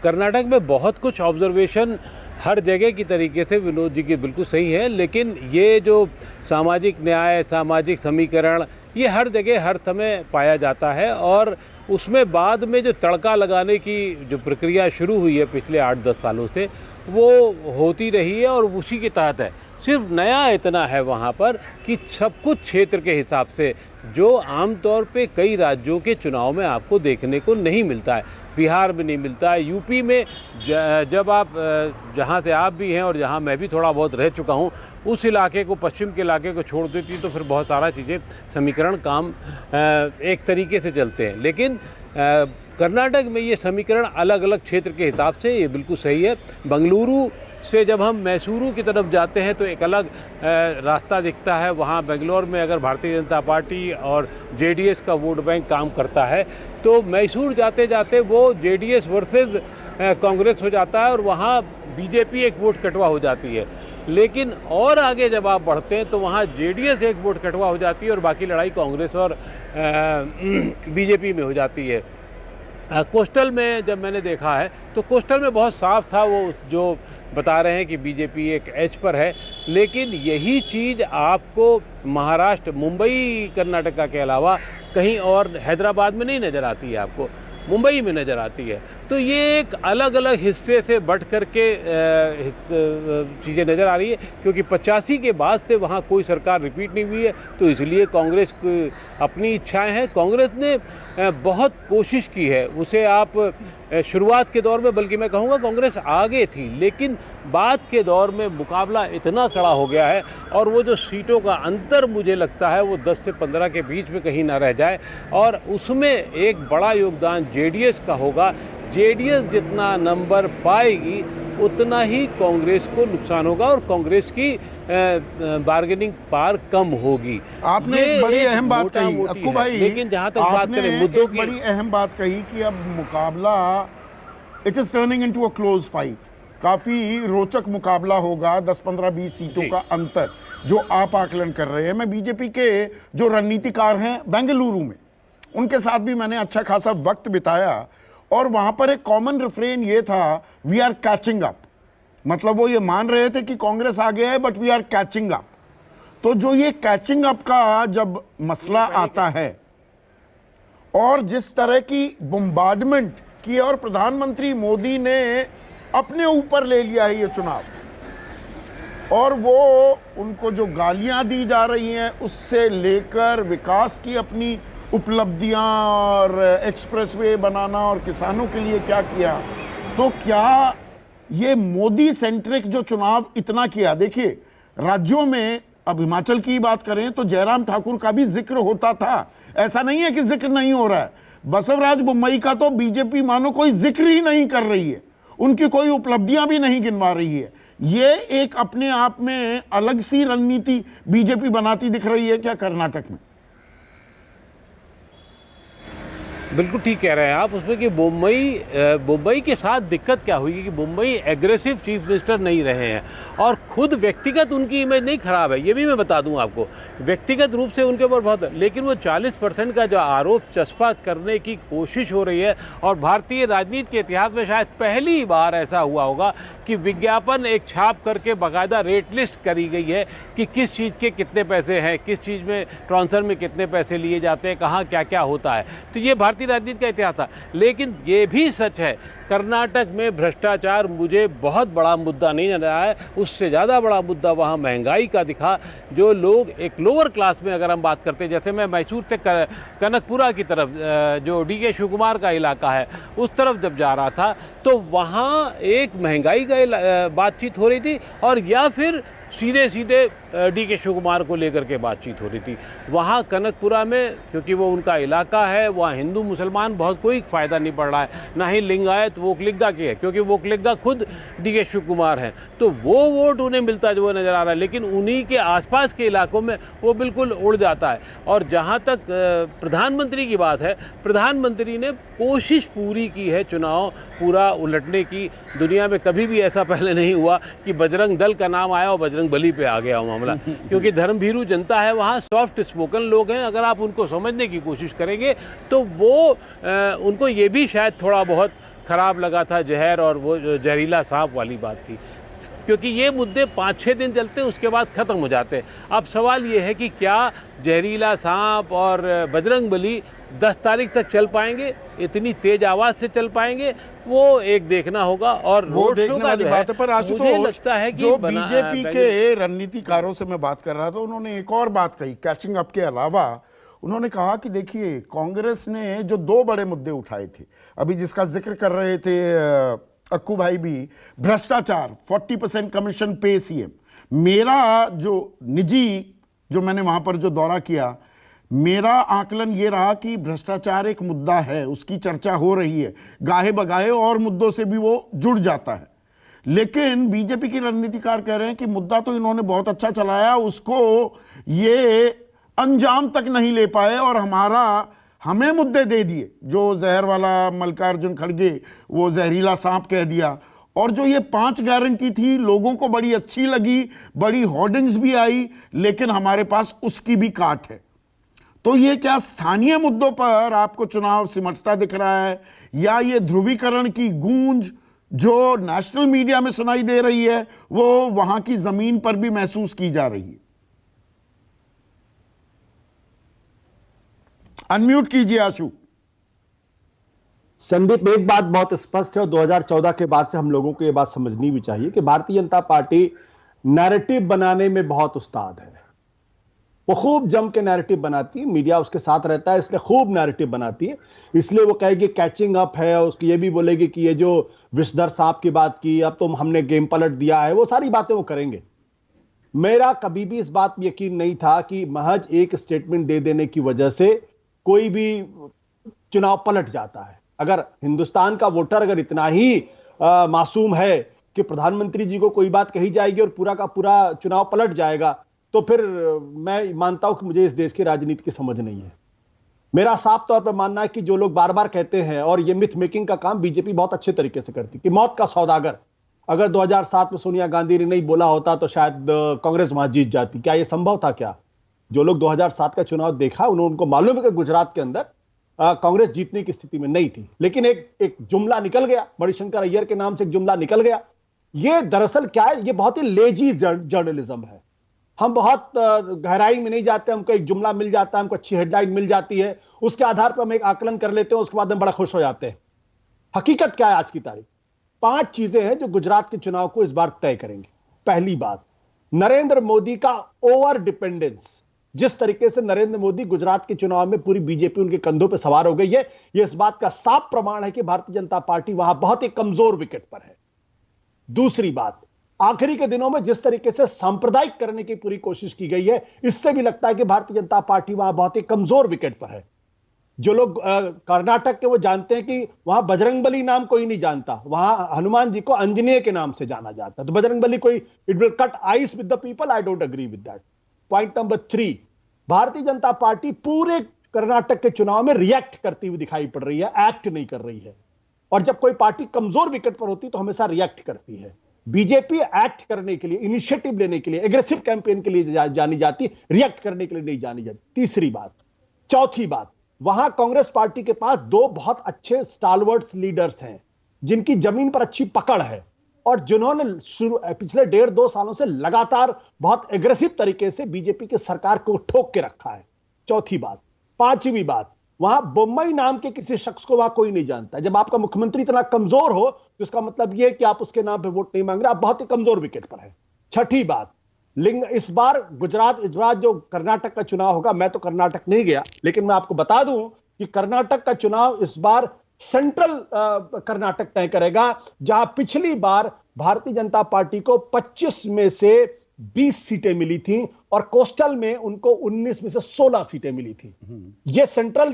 कर्नाटक में बहुत कुछ ऑब्जर्वेशन हर जगह की तरीके से विनोद जी की बिल्कुल सही है, लेकिन ये जो सामाजिक न्याय, सामाजिक समीकरण, ये हर जगह हर समय पाया जाता है। और उसमें बाद में जो तड़का लगाने की जो प्रक्रिया शुरू हुई है पिछले 8-10 सालों से, वो होती रही है और उसी के तहत है। सिर्फ नया इतना है वहाँ पर कि सब कुछ क्षेत्र के हिसाब से, जो आमतौर पे कई राज्यों के चुनाव में आपको देखने को नहीं मिलता है। बिहार में नहीं मिलता है, यूपी में जब आप जहाँ से आप भी हैं और जहाँ मैं भी थोड़ा बहुत रह चुका हूँ, उस इलाके को, पश्चिम के इलाके को छोड़ देती तो फिर बहुत सारा चीज़ें, समीकरण काम एक तरीके से चलते हैं। लेकिन कर्नाटक में ये समीकरण अलग अलग क्षेत्र के हिसाब से, ये बिल्कुल सही है। बेंगलुरु से जब हम मैसूरू की तरफ जाते हैं तो एक अलग रास्ता दिखता है। वहाँ बेंगलोर में अगर भारतीय जनता पार्टी और जेडीएस का वोट बैंक काम करता है, तो मैसूर जाते जाते वो जेडीएस वर्सेस कांग्रेस हो जाता है और वहाँ बीजेपी एक वोट कटवा हो जाती है। लेकिन और आगे जब आप बढ़ते हैं तो वहाँ जेडीएस एक वोट कटवा हो जाती है और बाकी लड़ाई कांग्रेस और बीजेपी में हो जाती है। कोस्टल में जब मैंने देखा है तो कोस्टल में बहुत साफ था, वो जो बता रहे हैं कि बीजेपी एक एज पर है। लेकिन यही चीज़ आपको महाराष्ट्र, मुंबई, कर्नाटका के अलावा कहीं और, हैदराबाद में नहीं नज़र आती है, आपको मुंबई में नज़र आती है। तो ये एक अलग अलग हिस्से से बढ़ करके चीज़ें नज़र आ रही है, क्योंकि 85 के बाद से वहाँ कोई सरकार रिपीट नहीं हुई है। तो इसलिए कांग्रेस की अपनी इच्छाएं हैं। कांग्रेस ने बहुत कोशिश की है, उसे आप शुरुआत के दौर में, बल्कि मैं कहूँगा कांग्रेस आगे थी, लेकिन बाद के दौर में मुकाबला इतना कड़ा हो गया है और वो जो सीटों का अंतर मुझे लगता है वो 10 से 15 के बीच में कहीं ना रह जाए, और उसमें एक बड़ा योगदान जेडीएस का होगा। जेडीएस जितना नंबर पाएगी उतना ही कांग्रेस को नुकसान होगा और कांग्रेस की बार्गेनिंग पावर कम होगी। आपने एक बड़ी अहम बात कही अक्कू भाई, लेकिन जहां तक बात करें मुद्दों की, बड़ी अहम बात कही कि अब मुकाबला, it is turning into a close fight. काफी रोचक मुकाबला होगा, 10, 15, 20 सीटों का अंतर जो आप आकलन कर रहे हैं। मैं बीजेपी के जो रणनीतिकार हैं बेंगलुरु में, उनके साथ भी मैंने अच्छा खासा वक्त बिताया और वहां पर एक कॉमन रिफ्रेन ये था, वी आर कैचिंग अप। मतलब वो ये मान रहे थे कि कांग्रेस आगे है but we are catching up. तो जो ये कैचिंग अप का जब मसला आता है और जिस तरह की बम्बार्डमेंट की और प्रधानमंत्री मोदी ने अपने ऊपर ले लिया है ये चुनाव, और वो उनको जो गालियां दी जा रही हैं उससे लेकर विकास की अपनी उपलब्धियां और एक्सप्रेसवे बनाना और किसानों के लिए क्या किया, तो क्या ये मोदी सेंट्रिक जो चुनाव इतना किया। देखिए राज्यों में, अब हिमाचल की बात करें तो जयराम ठाकुर का भी जिक्र होता था, ऐसा नहीं है कि जिक्र नहीं हो रहा है। बसवराज बोम्मई का तो बीजेपी मानो कोई जिक्र ही नहीं कर रही है, उनकी कोई उपलब्धियां भी नहीं गिनवा रही है। ये एक अपने आप में अलग सी रणनीति बीजेपी बनाती दिख रही है क्या कर्नाटक में? बिल्कुल ठीक कह रहे हैं आप उसमें कि मुंबई के साथ दिक्कत क्या हुई कि मुंबई एग्रेसिव चीफ मिनिस्टर नहीं रहे हैं और खुद व्यक्तिगत उनकी इमेज नहीं खराब है, ये भी मैं बता दूं आपको, व्यक्तिगत रूप से उनके ऊपर बहुत, लेकिन वो 40% का जो आरोप चस्पा करने की कोशिश हो रही है, और भारतीय राजनीति के इतिहास में शायद पहली बार ऐसा हुआ होगा कि विज्ञापन एक छाप करके बाकायदा रेट लिस्ट करी गई है कि किस चीज़ के कितने पैसे हैं, किस चीज़ में ट्रांसफर में कितने पैसे लिए जाते हैं, कहाँ क्या क्या होता है। तो ये भारतीय राजनीति का इतिहास था। लेकिन ये भी सच है, कर्नाटक में भ्रष्टाचार मुझे बहुत बड़ा मुद्दा नहीं नजर आया, उससे ज़्यादा बड़ा मुद्दा वहाँ महंगाई का दिखा। जो लोग एक लोअर क्लास में अगर हम बात करते हैं, जैसे मैं मैसूर से कनकपुरा की तरफ, जो डीके शिव कुमार का इलाका है, उस तरफ जब जा रहा था तो वहाँ एक महंगाई का बातचीत हो रही थी, और या फिर सीधे सीधे डीके शिव कुमार को लेकर के बातचीत हो रही थी। वहाँ कनकपुरा में, क्योंकि वो उनका इलाका है, वहाँ हिंदू मुसलमान बहुत कोई फ़ायदा नहीं पड़ रहा है, ना ही लिंगायत वोकलिग्गा के है, क्योंकि वोकलिग्गा खुद डीके शिव कुमार हैं, तो वो वोट उन्हें मिलता जो नज़र आ रहा है। लेकिन उन्हीं के आसपास के इलाकों में वो बिल्कुल उड़ जाता है। और जहाँ तक प्रधानमंत्री की बात है, प्रधानमंत्री ने कोशिश पूरी की है चुनाव पूरा उलटने की। दुनिया में कभी भी ऐसा पहले नहीं हुआ कि बजरंग दल का नाम आया और बजरंग बली पे आ गया मामला, क्योंकि धर्मभीरू जनता है वहाँ, सॉफ्ट स्पोकन लोग हैं। अगर आप उनको समझने की कोशिश करेंगे तो वो उनको ये भी शायद थोड़ा बहुत खराब लगा था जहर और वो जहरीला सांप वाली बात थी, क्योंकि ये मुद्दे 5-6 दिन चलते हैं, उसके बाद ख़त्म हो जाते हैं। अब सवाल ये है कि क्या जहरीला सांप और बजरंग बली 10 तारीख तक चल पाएंगे, इतनी तेज आवाज़ से चल पाएंगे, वो एक देखना होगा। और वो रोड शो देखने का वाली जो बात है। है, पर मुझे आशुतोष, लगता है कि जो बीजेपी के रणनीतिकारों से मैं बात कर रहा था, उन्होंने एक और बात कही कैचिंग अप के अलावा। उन्होंने कहा कि देखिए, कांग्रेस ने जो 2 बड़े मुद्दे उठाए थे, अभी जिसका जिक्र कर रहे थे अक्कू भाई भी, भ्रष्टाचार, 40% कमीशन पे सीएम। मेरा जो निजी, जो मैंने वहां पर जो दौरा किया, मेरा आकलन ये रहा कि भ्रष्टाचार एक मुद्दा है, उसकी चर्चा हो रही है, गाहे बगाहे और मुद्दों से भी वो जुड़ जाता है। लेकिन बीजेपी के रणनीतिकार कह रहे हैं कि मुद्दा तो इन्होंने बहुत अच्छा चलाया, उसको ये अंजाम तक नहीं ले पाए और हमें मुद्दे दे दिए। जो जहर वाला मल्लिकार्जुन खड़गे, वो जहरीला सांप कह दिया। और जो ये 5 गारंटी थी, लोगों को बड़ी अच्छी लगी, बड़ी होर्डिंग्स भी आई, लेकिन हमारे पास उसकी भी काट है। तो ये क्या स्थानीय मुद्दों पर आपको चुनाव सिमटता दिख रहा है, या ये ध्रुवीकरण की गूंज जो नेशनल मीडिया में सुनाई दे रही है, वो वहां की जमीन पर भी महसूस की जा रही है? अनम्यूट कीजिए आशु। संदीप, एक बात बहुत स्पष्ट है और 2014 के बाद से हम लोगों को यह बात समझनी भी चाहिए कि भारतीय जनता पार्टी नैरेटिव बनाने में बहुत उस्ताद है। वो खूब जम के नैरेटिव बनाती है, मीडिया उसके साथ रहता है, इसलिए खूब नैरेटिव बनाती है। इसलिए वो कहेगी कैचिंग अप है, और उसकी ये भी बोलेगी कि ये जो विषधर सांप की बात की, अब तो हमने गेम पलट दिया है, वो सारी बातें वो करेंगे। मेरा कभी भी इस बात में यकीन नहीं था कि महज एक स्टेटमेंट दे देने की वजह से कोई भी चुनाव पलट जाता है। अगर हिंदुस्तान का वोटर अगर इतना ही मासूम है कि प्रधानमंत्री जी को कोई बात कही जाएगी और पूरा का पूरा चुनाव पलट जाएगा, तो फिर मैं मानता हूं कि मुझे इस देश की राजनीति की समझ नहीं है। मेरा साफ तौर पर मानना है कि जो लोग बार बार कहते हैं, और ये मिथ मेकिंग का काम बीजेपी बहुत अच्छे तरीके से करती, कि मौत का सौदागर, अगर 2007 में सोनिया गांधी ने नहीं बोला होता तो शायद कांग्रेस वहां जीत जाती। क्या यह संभव था? क्या जो लोग 2007 का चुनाव देखा, उनको मालूम है कि गुजरात के अंदर कांग्रेस जीतने की स्थिति में नहीं थी, लेकिन एक जुमला निकल गया, मणिशंकर अय्यर के नाम से एक जुमला निकल गया। ये दरअसल क्या है, ये बहुत ही लेजी जर्नलिज्म है। हम बहुत गहराई में नहीं जाते, हमको एक जुमला मिल जाता है, हमको अच्छी हेडलाइन मिल जाती है, उसके आधार पर हम एक आकलन कर लेते हैं, उसके बाद हम बड़ा खुश हो जाते हैं। हकीकत क्या है आज की तारीख? 5 चीजें हैं जो गुजरात के चुनाव को इस बार तय करेंगी। पहली बात, नरेंद्र मोदी का ओवर डिपेंडेंस। जिस तरीके से नरेंद्र मोदी गुजरात के चुनाव में पूरी बीजेपी उनके कंधों पर सवार हो गई है, यह इस बात का साफ प्रमाण है कि भारतीय जनता पार्टी वहां बहुत ही कमजोर विकेट पर है। दूसरी बात, आखिरी के दिनों में जिस तरीके से सांप्रदायिक करने की पूरी कोशिश की गई है, इससे भी लगता है कि भारतीय जनता पार्टी वहां बहुत ही कमजोर विकेट पर है। जो लोग कर्नाटक के, वो जानते हैं कि वहां बजरंगबली नाम कोई नहीं जानता, वहां हनुमान जी को अंजनेय के नाम से जाना जाता है। तो बजरंगबली कोई, it will cut ice with the people, I don't agree with that. Point number 3, Bharatiya Janata party पूरे कर्नाटक के चुनाव में रिएक्ट करती हुई दिखाई पड़ रही है, एक्ट नहीं कर रही है। और जब कोई पार्टी कमजोर विकेट पर होती तो हमेशा रिएक्ट करती है। बीजेपी एक्ट करने के लिए, इनिशिएटिव लेने के लिए, एग्रेसिव कैंपेन के लिए जानी जाती, रिएक्ट करने के लिए नहीं जानी जाती। तीसरी बात। चौथी बात, वहां कांग्रेस पार्टी के पास दो बहुत अच्छे स्टालवर्ड्स लीडर्स हैं जिनकी जमीन पर अच्छी पकड़ है और जिन्होंने पिछले 1.5-2 सालों से लगातार बहुत एग्रेसिव तरीके से बीजेपी की सरकार को ठोक के रखा है। चौथी बात। पांचवी बात, वहां बोम्मई नाम के किसी शख्स को वहां कोई नहीं जानता। जब आपका मुख्यमंत्री इतना कमजोर हो तो इसका मतलब यह कि आप उसके नाम पे वोट नहीं मांग रहे, आप बहुत ही कमजोर विकेट पर है। छठी बात, इस बार गुजरात जो कर्नाटक का चुनाव होगा, मैं तो कर्नाटक नहीं गया, लेकिन मैं आपको बता दूं कि कर्नाटक का चुनाव इस बार सेंट्रल कर्नाटक तय करेगा, जहां पिछली बार भारतीय जनता पार्टी को 25 में से 20 सीटें मिली थी और कोस्टल में उनको 19 में से 16 सीटें मिली थी। ये सेंट्रल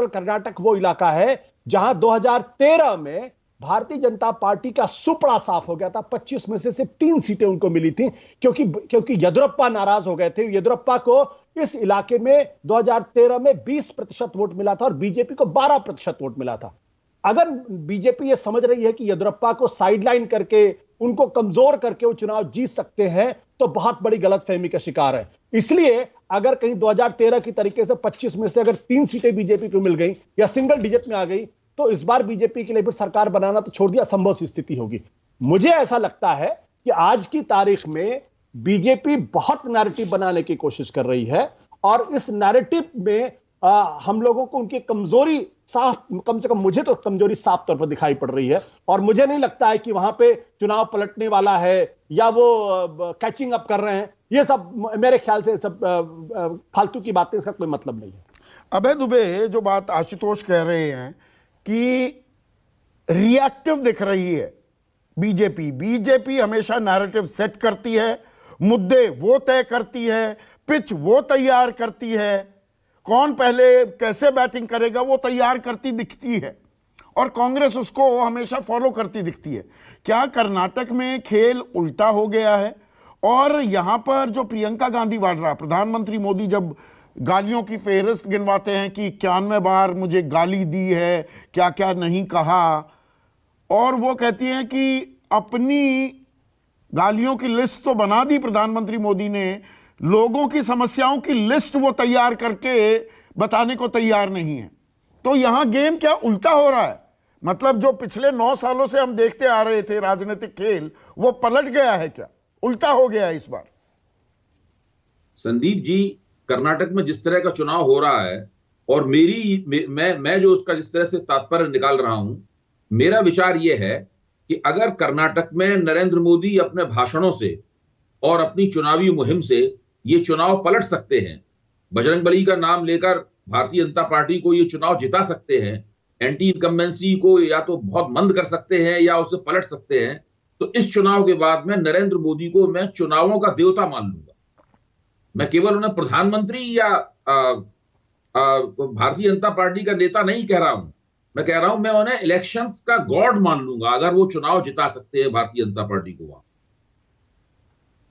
कर्नाटक वो इलाका है जहां 2013 में भारतीय जनता पार्टी का सुपड़ा साफ हो गया था। 25 में से सिर्फ 3 सीटें उनको मिली थी क्योंकि येदियुरप्पा नाराज हो गए थे। येदियुरप्पा को इस इलाके में 2013 में 20% वोट मिला था और बीजेपी को 12% वोट मिला था। अगर बीजेपी यह समझ रही है कि येदियुरप्पा को साइडलाइन करके, उनको कमजोर करके वो चुनाव जीत सकते हैं, तो बहुत बड़ी गलतफहमी का शिकार है। इसलिए अगर कहीं 2013 की तरीके से 25 में से अगर 3 सीटें बीजेपी को मिल गई या सिंगल डिजिट में आ गई, तो इस बार बीजेपी के लिए फिर सरकार बनाना तो छोड़ दिया, असंभव सी स्थिति होगी। मुझे ऐसा लगता है कि आज की तारीख में बीजेपी बहुत नैरेटिव बनाने की कोशिश कर रही है और इस नैरेटिव में हम लोगों को उनकी कमजोरी साफ, कम से कम मुझे तो कमजोरी साफ तौर पर दिखाई पड़ रही है। और मुझे नहीं लगता है कि वहां पे चुनाव पलटने वाला है या वो कैचिंग अप कर रहे हैं। ये सब मेरे ख्याल से सब फालतू की बातें, इसका कोई मतलब नहीं है। अभय दुबे, जो बात आशुतोष कह रहे हैं कि रिएक्टिव दिख रही है बीजेपी हमेशा नैरेटिव सेट करती है, मुद्दे वो तय करती है, पिच वो तैयार करती है, कौन पहले कैसे बैटिंग करेगा वो तैयार करती दिखती है और कांग्रेस उसको हमेशा फॉलो करती दिखती है। क्या कर्नाटक में खेल उल्टा हो गया है? और यहां पर जो प्रियंका गांधी वाड्रा, प्रधानमंत्री मोदी जब गालियों की फेहरिस्त गिनवाते हैं कि 91 बार मुझे गाली दी है, क्या क्या नहीं कहा, और वो कहती हैं कि अपनी गालियों की लिस्ट तो बना दी प्रधानमंत्री मोदी ने, लोगों की समस्याओं की लिस्ट वो तैयार करके बताने को तैयार नहीं है। तो यहां गेम क्या उल्टा हो रहा है? मतलब जो पिछले 9 सालों से हम देखते आ रहे थे राजनीतिक खेल, वो पलट गया है क्या, उल्टा हो गया है इस बार? संदीप जी, कर्नाटक में जिस तरह का चुनाव हो रहा है और मैं जो उसका जिस तरह से तात्पर्य निकाल रहा हूं, मेरा विचार यह है कि अगर कर्नाटक में नरेंद्र मोदी अपने भाषणों से और अपनी चुनावी मुहिम से ये चुनाव पलट सकते हैं, बजरंगबली का नाम लेकर भारतीय जनता पार्टी को ये चुनाव जिता सकते हैं, एंटी इनकम्बेंसी को या तो बहुत मंद कर सकते हैं या उसे पलट सकते हैं, तो इस चुनाव के बाद में नरेंद्र मोदी को मैं चुनावों का देवता मान लूंगा। मैं केवल उन्हें प्रधानमंत्री या भारतीय जनता पार्टी का नेता नहीं कह रहा हूं, मैं कह रहा हूं मैं उन्हें इलेक्शंस का गॉड मान लूंगा अगर वो चुनाव जिता सकते हैं भारतीय जनता पार्टी को वहां।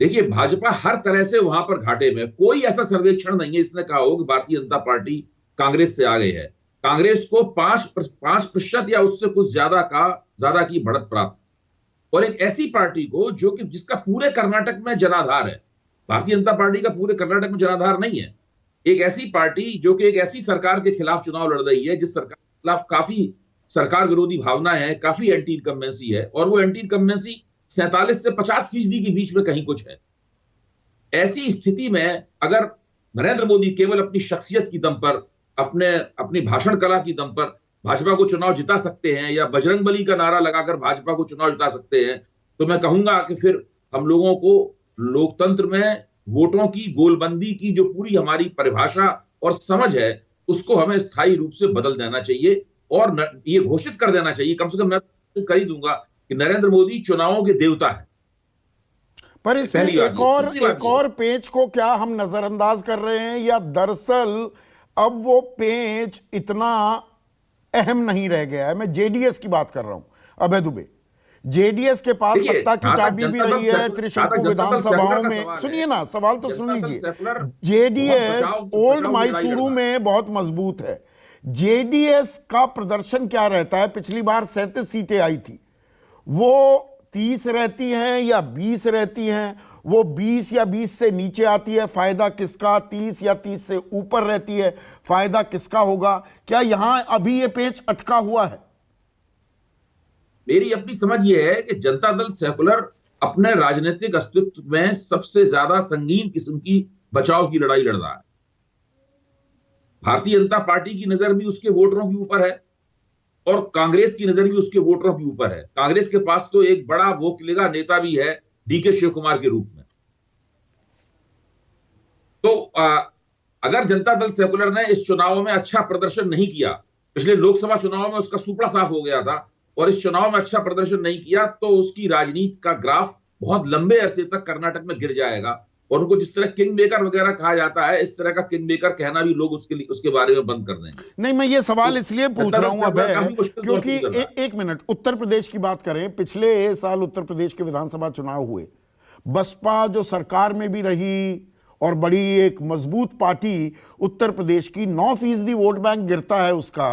देखिए, भाजपा हर तरह से वहां पर घाटे में, कोई ऐसा सर्वेक्षण नहीं है इसने कहा हो कि भारतीय जनता पार्टी कांग्रेस से आगे है। कांग्रेस को 5% या उससे कुछ ज्यादा की बढ़त प्राप्त, और एक ऐसी पार्टी को जो कि जिसका पूरे कर्नाटक में जनाधार है, भारतीय जनता पार्टी का पूरे कर्नाटक में जनाधार नहीं है, एक ऐसी पार्टी जो कि एक ऐसी सरकार के खिलाफ चुनाव लड़ रही है जिस सरकार के खिलाफ काफी सरकार विरोधी भावनाएं हैं, काफी एंटी इनकम्बेंसी है, और वो एंटी इनकम्बेंसी 47 से 50% के बीच में कहीं कुछ है। ऐसी स्थिति में अगर नरेंद्र मोदी केवल अपनी शख्सियत की दम पर, अपनी भाषण कला की दम पर भाजपा को चुनाव जिता सकते हैं या बजरंगबली का नारा लगाकर भाजपा को चुनाव जिता सकते हैं, तो मैं कहूंगा कि फिर हम लोगों को लोकतंत्र में वोटों की गोलबंदी की जो पूरी हमारी परिभाषा और समझ है, उसको हमें स्थायी रूप से बदल देना चाहिए और ये घोषित कर देना चाहिए, कम से कम मैं कर ही दूंगा कि नरेंद्र मोदी चुनावों के देवता है। पर इसमें एक और पेच को क्या हम नजरअंदाज कर रहे हैं, या दरअसल अब वो पेच इतना अहम नहीं रह गया है? मैं जेडीएस की बात कर रहा हूं अभय दुबे, जेडीएस के पास देखिए, सत्ता की जहां तक चाबी भी जनता दल रही है सेकुलर- जहां त्रिशंकु तक जनता दल विधानसभाओं सेकुलर का में। सवाल सुनिए है, ना, सवाल तो सुन जनता दल लीजिए। सेकुलर बहुत जेडीएस बचाव ओल्ड की लड़ाई मैसूरू लड़ रहा में बहुत मजबूत है। जेडीएस का प्रदर्शन क्या रहता है? पिछली बार 37 सीटें आई थी, वो 30 रहती हैं या 20 रहती हैं? वो 20 या 20 से नीचे आती है, फायदा किसका? 30 या 30 से ऊपर रहती है, फायदा किसका होगा? क्या यहां अभी ये पेच अटका हुआ है? मेरी अपनी समझ यह है कि जनता दल सेकुलर अपने राजनीतिक अस्तित्व में सबसे ज्यादा संगीन किस्म की बचाव की लड़ाई लड़ रहा है। भारतीय जनता पार्टी की नजर भी उसके वोटरों के ऊपर है और कांग्रेस की नजर भी उसके वोटरों के ऊपर है। कांग्रेस के पास तो एक बड़ा वोकलिगा नेता भी है डीके शिव कुमार के रूप में। तो अगर जनता दल सेकुलर ने इस चुनाव में अच्छा प्रदर्शन नहीं किया, पिछले लोकसभा चुनाव में उसका सुपड़ा साफ हो गया था, और इस चुनाव में अच्छा प्रदर्शन नहीं किया, तो उसकी राजनीति का ग्राफ बहुत लंबे अरसे तक कर्नाटक में गिर जाएगा। और उनको जिस तरह किंग मेकर वगैरह कहा जाता है, इस तरह का किंग मेकर कहना भी लोग उसके बारे में बंद कर देंगे। नहीं, मैं ये सवाल तो इसलिए पूछ रहा हूं अभय, क्योंकि क्योंकि एक मिनट, उत्तर प्रदेश की बात करें। पिछले साल उत्तर प्रदेश के विधानसभा चुनाव हुए, बसपा जो सरकार में भी रही और बड़ी एक मजबूत पार्टी उत्तर प्रदेश की, 9% वोट बैंक गिरता है उसका,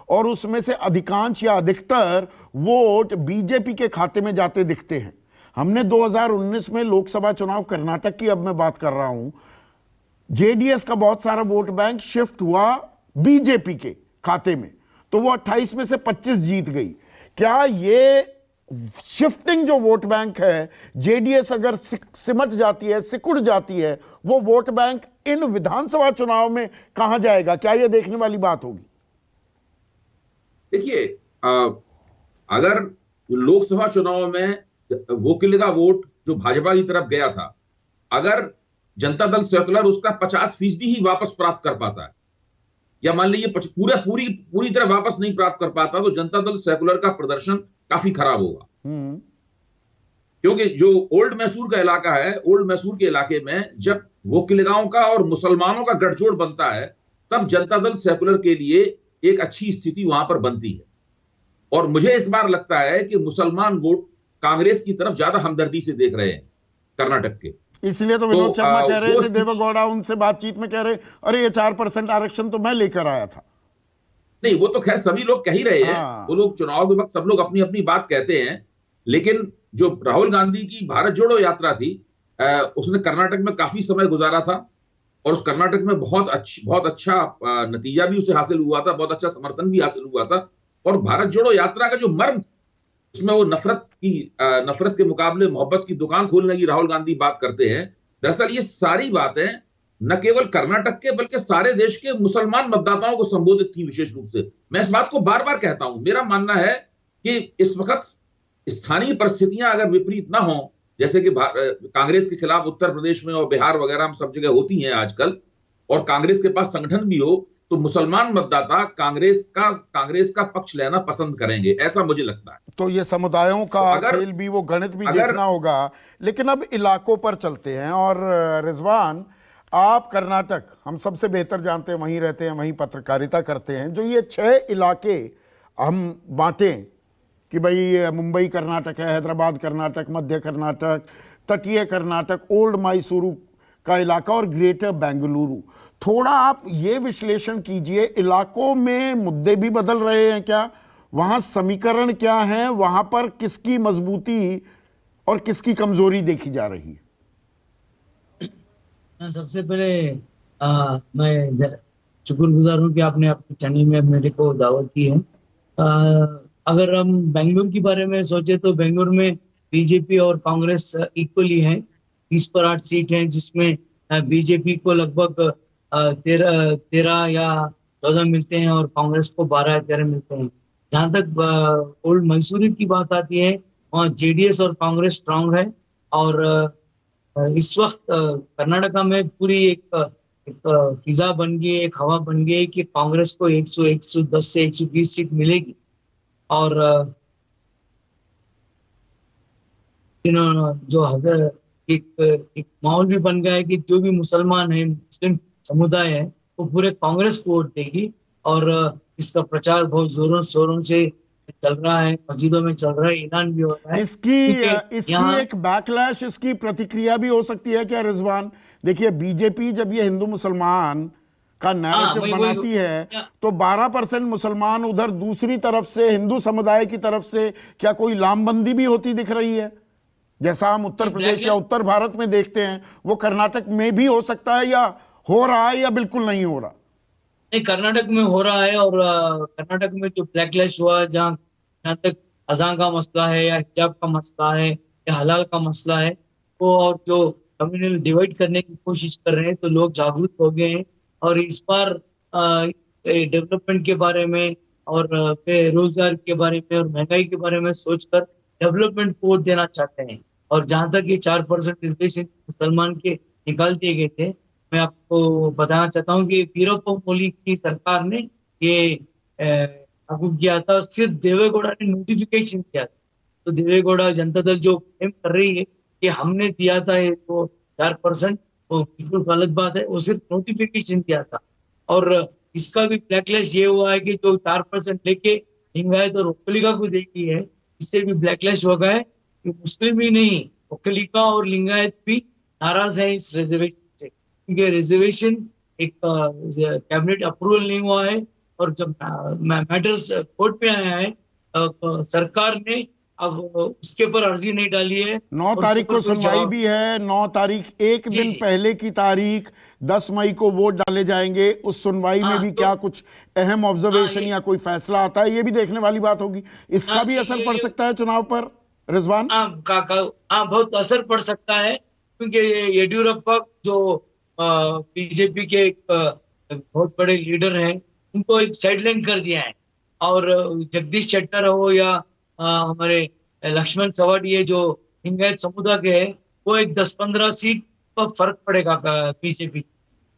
और उसमें से अधिकांश या अधिकतर वोट बीजेपी के खाते में जाते दिखते हैं। हमने 2019 में लोकसभा चुनाव कर्नाटक की, अब मैं बात कर रहा हूं, जेडीएस का बहुत सारा वोट बैंक शिफ्ट हुआ बीजेपी के खाते में, तो वो 28 में से 25 जीत गई। क्या ये शिफ्टिंग जो वोट बैंक है, जेडीएस अगर सिमट जाती है, सिकुड़ जाती है, वो वोट बैंक इन विधानसभा चुनाव में कहां जाएगा? क्या ये देखने वाली बात होगी? देखिए, अगर लोकसभा चुनाव में वोकलिगा वोट जो भाजपा की तरफ गया था, अगर जनता दल सेकुलर उसका 50% ही वापस प्राप्त कर पाता है, या मान लीजिए पूरी तरह वापस नहीं प्राप्त कर पाता, तो जनता दल सेकुलर का प्रदर्शन काफी खराब होगा। क्योंकि जो ओल्ड मैसूर का इलाका है, ओल्ड मैसूर के इलाके में जब वोकलिगाओं का और मुसलमानों का गठजोड़ बनता है, तब जनता दल सेकुलर के लिए एक अच्छी स्थिति वहां पर बनती है। और मुझे इस बार लगता है कि मुसलमान वोट कांग्रेस की तरफ ज्यादा हमदर्दी से देख रहे हैं कर्नाटक के। इसलिए तो विनोद शर्मा कह रहे थे, देवेगौड़ा उनसे बातचीत में कह रहे, अरे ये 4% आरक्षण तो मैं लेकर आया था। नहीं, वो तो खैर सभी लोग कह ही रहे हैं, वो लोग चुनाव के वक्त सब लोग अपनी अपनी बात कहते हैं, लेकिन जो राहुल गांधी की भारत जोड़ो यात्रा थी, उसने कर्नाटक में काफी समय गुजारा था, और उस कर्नाटक में बहुत अच्छा नतीजा भी उसे हासिल हुआ था, बहुत अच्छा समर्थन भी हासिल हुआ था। और भारत जोड़ो यात्रा का जो मर्म, उसमें वो नफरत के मुकाबले मोहब्बत की दुकान खोलने की राहुल गांधी बात करते हैं। दरअसल ये सारी बातें न केवल कर्नाटक के बल्कि सारे देश के मुसलमान मतदाताओं को संबोधित थी विशेष रूप से। मैं इस बात को बार बार कहता हूं, मेरा मानना है कि इस वक्त स्थानीय परिस्थितियां अगर विपरीत ना हो, जैसे कि कांग्रेस के खिलाफ उत्तर प्रदेश में और बिहार वगैरह में सब जगह होती हैं आजकल, और कांग्रेस के पास संगठन भी हो, तो मुसलमान मतदाता कांग्रेस का पक्ष लेना पसंद करेंगे, ऐसा मुझे लगता है। तो ये समुदायों का खेल भी, वो गणित भी देखना होगा। लेकिन अब इलाकों पर चलते हैं, और रिजवान, आप कर्नाटक, हम सबसे बेहतर जानते हैं, वहीं रहते हैं, वहीं पत्रकारिता करते हैं। जो ये 6 इलाके हम बांटें कि भाई मुंबई कर्नाटक है, हैदराबाद कर्नाटक, मध्य कर्नाटक, तटीय कर्नाटक, ओल्ड मैसूरू का इलाका और ग्रेटर बेंगलुरु, थोड़ा आप ये विश्लेषण कीजिए, इलाकों में मुद्दे भी बदल रहे हैं क्या? वहां समीकरण क्या है? वहां पर किसकी मजबूती और किसकी कमजोरी देखी जा रही है? सबसे पहले मैं शुक्रगुजार हूँ कि आपने अपने चैनल में मेरे को दावत की है। अगर हम बेंगलुरु के बारे में सोचे तो बेंगलुरु में बीजेपी और कांग्रेस इक्वली है। 30 पर 8 सीट हैं, जिसमें बीजेपी को लगभग 13 या 14 मिलते हैं और कांग्रेस को 12 या 13 मिलते हैं। जहां तक ओल्ड मैसूरू की बात आती है, वहाँ जेडीएस और कांग्रेस स्ट्रांग है, और इस वक्त कर्नाटका में पूरी एक फिजा बन गई, एक हवा बन गई कि कांग्रेस को 110 से 120 सीट मिलेगी। और जो एक माहौल भी बन गया है कि जो भी मुसलमान है, मुस्लिम समुदाय है, वो पूरे कांग्रेस को वोट देगी, और इसका प्रचार बहुत जोरों शोरों से चल रहा है, मस्जिदों में चल रहा है, ऐलान भी हो रहा है। क्योंकि इसकी यहाँ एक बैकलैश, इसकी प्रतिक्रिया भी हो सकती है क्या रिजवान? देखिए, बीजेपी जब ये हिंदू मुसलमान का नैरेटिव वही बनाती है क्या- तो 12% मुसलमान उधर दूसरी तरफ से हिंदू समुदाय की तरफ से क्या कोई लामबंदी भी होती दिख रही है, जैसा हम उत्तर प्रदेश या उत्तर भारत में देखते हैं? वो कर्नाटक में भी हो सकता है, या हो रहा है, या बिल्कुल नहीं हो रहा? नहीं, कर्नाटक में हो रहा है। और कर्नाटक में जो बैकलैश हुआ, जहाँ तक अजान का मसला है या हिजाब का मसला है या हलाल का मसला है, वो और जो कम्युनल डिवाइड करने की कोशिश कर रहे हैं, तो लोग जागरूक हो गए हैं। और इस बार डेवलपमेंट के बारे में और बेरोजगार के बारे में और महंगाई के बारे में सोचकर डेवलपमेंट को वोट देना चाहते हैं। और जहां तक ये 4% रिजर्वेशन मुसलमान के निकाल दिए गए थे, मैं आपको बताना चाहता हूँ कि वीरप्पा मोइली की सरकार ने ये लागू किया था, और सिर्फ देवेगौड़ा ने नोटिफिकेशन किया था। तो देवेगौड़ा जनता दल जो क्लेम कर रही है कि हमने दिया था ये तो 4%, वो बिल्कुल गलत बात है। वो सिर्फ नोटिफिकेशन दिया था। और इसका भी बैकलैश ये हुआ है कि जो 4% लेके लिंगायत और ओकलिका को देती है, इससे भी बैकलैश हो गया है कि मुस्लिम ही नहीं, ओकलिका और लिंगायत भी नाराज है इस रिजर्वेशन से। क्योंकि रिजर्वेशन एक कैबिनेट अप्रूवल नहीं हुआ है, और जब मैटर्स कोर्ट पे आया है, सरकार ने अब उसके ऊपर अर्जी नहीं डाली है। 9 तारीख को सुनवाई भी है। 9 तारीख, एक जी, दिन जी। पहले की तारीख, 10 मई को वोट डाले जाएंगे। उस सुनवाई में हाँ, भी तो- क्या कुछ अहम ऑब्जर्वेशन या कोई फैसला आता है, ये भी देखने वाली बात होगी। इसका हाँ, भी असर पड़ ये- सकता है चुनाव पर, रिजवान? हाँ, बहुत असर पड़ सकता है। क्योंकि येडियुरप्पा जो बीजेपी के एक बहुत बड़े लीडर हैं, उनको एक साइडलाइन कर दिया है। और जगदीश शेट्टर हो या हमारे लक्ष्मण सवड़ी जो लिंगायत समुदाय के हैं, वो एक 10-15 सीट पर फर्क पड़ेगा बीजेपी।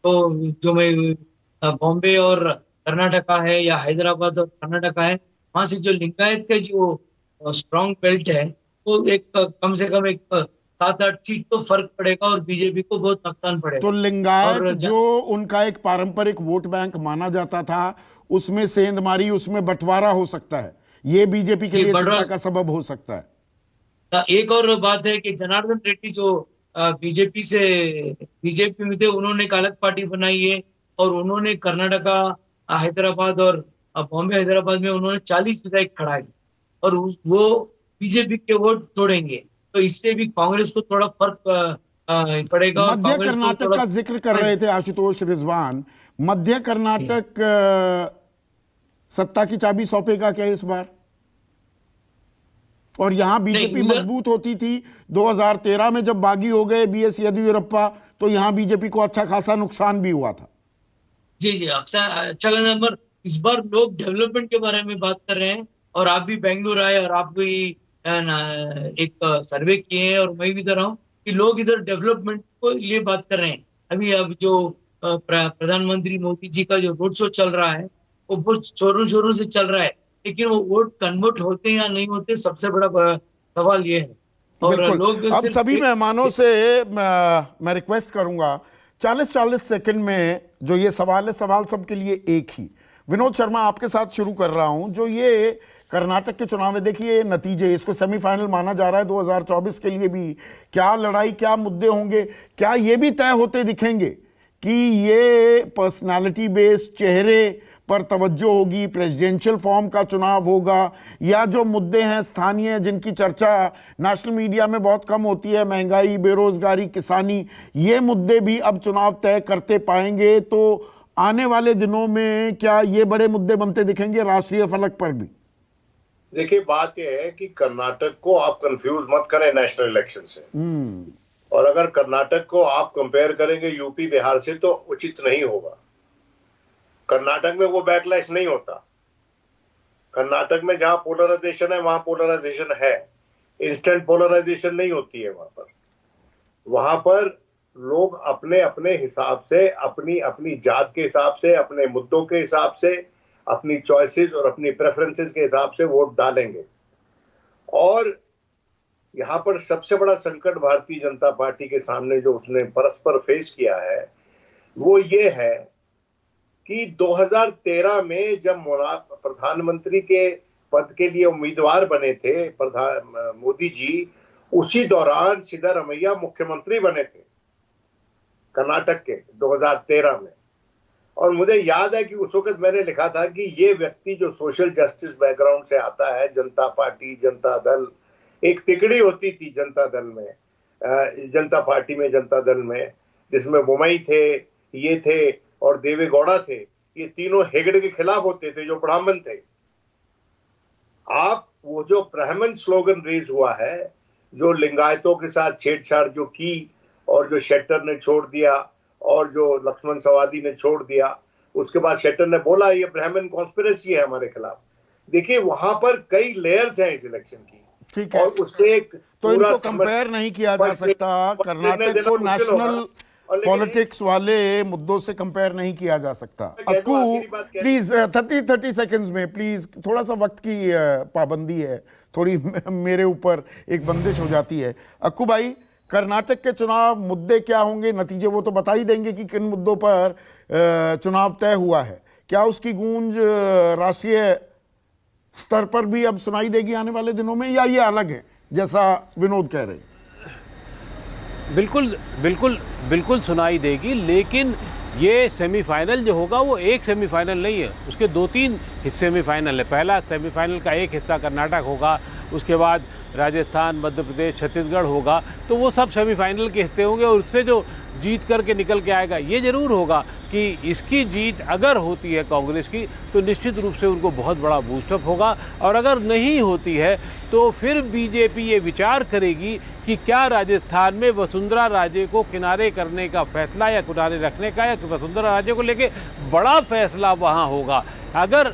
तो जो मैं बॉम्बे और कर्नाटका है या हैदराबाद और कर्नाटका है, वहां से जो लिंगायत के जो स्ट्रॉन्ग बेल्ट है, वो एक कम से कम एक 7-8 सीट तो फर्क पड़ेगा, और बीजेपी को बहुत नुकसान पड़ेगा। तो लिंगायत और जो उनका एक पारंपरिक वोट बैंक माना जाता था, उसमें सेंधमारी, उसमें बंटवारा हो सकता है। ये बीजेपी के जी, लिए बंटवारा- चिंता का सबब हो सकता है। एक और बात है कि जनार्दन रेड्डी जो बीजेपी में थे, उन्होंने एक अलग पार्टी बनाई है। और उन्होंने कर्नाटका, हैदराबाद और बॉम्बे हैदराबाद में उन्होंने 40 विधायक खड़ा किए, और वो बीजेपी के वोट तोड़ेंगे। तो इससे भी कांग्रेस को थोड़ा फर्क पड़ेगा। और मध्य कांग्रेस को कर्नाटक थोड़ा का जिक्र कर रहे थे आशुतोष रिजवान। मध्य कर्नाटक सत्ता की चाबी सौंपेगा क्या इस बार? और यहां बीजेपी उधर- मजबूत होती थी। 2013 में जब बागी हो गए बीएस येदियुरप्पा, तो यहां बीजेपी को अच्छा खासा नुकसान भी हुआ था। जी, जी, अच्छा नंबर। इस बार लोग डेवलपमेंट के बारे में बात कर रहे हैं। और आप भी बेंगलुरु आए और आप भी एक सर्वे किए हैं, और मैं भी कर रहा हूँ कि लोग इधर डेवलपमेंट को लिए बात कर रहे हैं। अब जो प्रधानमंत्री मोदी जी का जो रोड शो चल रहा है, वो बहुत जोरों शोरों से चल रहा है। लेकिन वो वोट कन्वर्ट होते हैं या नहीं होते, सबसे बड़ा सवाल ये है। और बिल्कुल। लोग अब सिर्फ सभी मेहमानों से मैं रिक्वेस्ट करूंगा, 40-40 सेकंड में जो ये सवाल है, सवाल सबके लिए एक ही। विनोद शर्मा, आपके साथ शुरू कर रहा हूं। जो ये कर्नाटक के चुनाव में देखिए नतीजे, इसको सेमीफाइनल माना जा रहा है 2024 के लिए भी। क्या लड़ाई, क्या मुद्दे होंगे? क्या ये भी तय होते दिखेंगे कि ये पर्सनालिटी बेस्ड चेहरे पर तवज्जो होगी, प्रेसिडेंशियल फॉर्म का चुनाव होगा, या जो मुद्दे हैं स्थानीय जिनकी चर्चा नेशनल मीडिया में बहुत कम होती है, महंगाई, बेरोजगारी, किसानी, ये मुद्दे भी अब चुनाव तय करते पाएंगे? तो आने वाले दिनों में क्या ये बड़े मुद्दे बनते दिखेंगे राष्ट्रीय फलक पर भी? देखिए, बात यह है कि कर्नाटक को आप कंफ्यूज मत करें नेशनल इलेक्शन से। और अगर कर्नाटक को आप कंपेयर करेंगे यूपी बिहार से, तो उचित नहीं होगा। कर्नाटक में वो बैकलैश नहीं होता। कर्नाटक में जहां पोलराइजेशन है, वहां पोलराइजेशन है। इंस्टेंट पोलराइजेशन नहीं होती है वहां पर लोग अपने अपने हिसाब से, अपनी अपनी जात के हिसाब से, अपने मुद्दों के हिसाब से, अपनी चॉइसेस और अपनी प्रेफरेंसेस के हिसाब से वोट डालेंगे। और यहाँ पर सबसे बड़ा संकट भारतीय जनता पार्टी के सामने जो उसने परस्पर फेस किया है, वो ये है कि 2013 में जब प्रधानमंत्री के पद के लिए उम्मीदवार बने थे प्रधान मोदी जी, उसी दौरान सिद्धरामैया मुख्यमंत्री बने थे कर्नाटक के 2013 में। और मुझे याद है कि उस वक्त मैंने लिखा था कि ये व्यक्ति जो सोशल जस्टिस बैकग्राउंड से आता है, जनता पार्टी, जनता दल, एक तिकड़ी होती थी जनता दल में, जनता पार्टी में, जनता दल में, जिसमें मुमई थे, ये थे और देवे गौड़ा थे। ये तीनों हेगड़े के खिलाफ होते थे जो ब्राह्मण थे। आप वो जो ब्राह्मण स्लोगन रेज हुआ है, जो लिंगायतों के साथ छेड़छाड़ जो की और जो शेट्टर ने छोड़ दिया और जो लक्ष्मण सवादी ने छोड़ दिया, उसके बाद शेट्टर ने बोला ये ब्राह्मण कॉन्स्पिरेसी है हमारे खिलाफ। देखिए वहां पर कई लेयर्स हैं इस इलेक्शन की, ठीक है, और उससे एक तो इनको कंपेयर नहीं किया जा सकता। कर्नाटक को नेशनल पॉलिटिक्स वाले मुद्दों से कंपेयर नहीं किया जा सकता। अक्कू प्लीज 30 सेकंड्स में प्लीज, थोड़ा सा वक्त की पाबंदी है, थोड़ी मेरे ऊपर एक बंदिश हो जाती है। अक्कू भाई, कर्नाटक के चुनाव मुद्दे क्या होंगे? नतीजे वो तो बता ही देंगे कि किन मुद्दों पर चुनाव तय हुआ है। क्या उसकी गूंज राष्ट्रीय स्तर पर भी अब सुनाई देगी आने वाले दिनों में, या ये अलग है जैसा विनोद कह रहे हैं? बिल्कुल बिल्कुल बिल्कुल सुनाई देगी, लेकिन ये सेमीफाइनल जो होगा वो एक सेमीफाइनल नहीं है, उसके 2-3 हिस्से में फाइनल है। पहला सेमीफाइनल का एक हिस्सा कर्नाटक होगा, उसके बाद राजस्थान, मध्य प्रदेश, छत्तीसगढ़ होगा, तो वो सब सेमीफाइनल के हिस्से होंगे। और उससे जो जीत करके निकल के आएगा, ये ज़रूर होगा कि इसकी जीत अगर होती है कांग्रेस की तो निश्चित रूप से उनको बहुत बड़ा बूस्टअप होगा, और अगर नहीं होती है तो फिर बीजेपी ये विचार करेगी कि क्या राजस्थान में वसुंधरा राजे को किनारे करने का फैसला, या किनारे रखने का, या वसुंधरा राजे को लेके बड़ा फैसला वहाँ होगा। अगर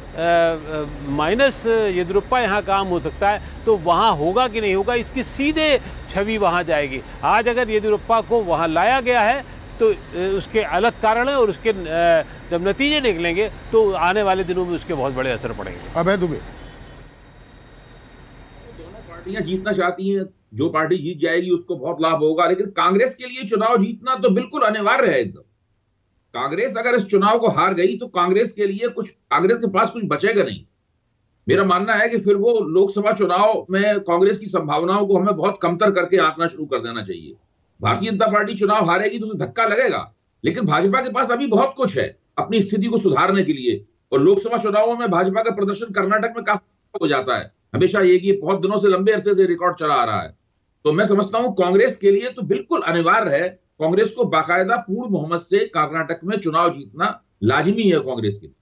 माइनस येदियुरप्पा यहाँ काम हो सकता है तो वहाँ होगा कि नहीं होगा, इसकी सीधे छवि वहाँ जाएगी। आज अगर येदियुरप्पा को वहाँ लाया गया है तो उसके अलग कारण है, और उसके जब नतीजे निकलेंगे तो आने वाले दिनों में उसके बहुत बड़े असर पड़ेंगे। अभय दुबे, दोनों पार्टियां जीतना चाहती हैं, जो पार्टी जीत जाएगी उसको बहुत लाभ होगा, लेकिन कांग्रेस के लिए चुनाव जीतना तो बिल्कुल अनिवार्य है एकदम। कांग्रेस अगर इस चुनाव को हार गई तो कांग्रेस के पास कुछ बचेगा नहीं। मेरा मानना है कि फिर वो लोकसभा चुनाव में कांग्रेस की संभावनाओं को हमें बहुत कमतर करके आंकना शुरू कर देना चाहिए। भारतीय जनता पार्टी चुनाव हारेगी तो उसे धक्का लगेगा, लेकिन भाजपा के पास अभी बहुत कुछ है अपनी स्थिति को सुधारने के लिए। और लोकसभा चुनावों में भाजपा का प्रदर्शन कर्नाटक में काफी हो जाता है, हमेशा ये बहुत दिनों से, लंबे अरसे से रिकॉर्ड चला आ रहा है। तो मैं समझता हूं कांग्रेस के लिए तो बिल्कुल अनिवार्य है, कांग्रेस को बाकायदा पूर्ण बहुमत से कर्नाटक में चुनाव जीतना लाजिमी है कांग्रेस के लिए।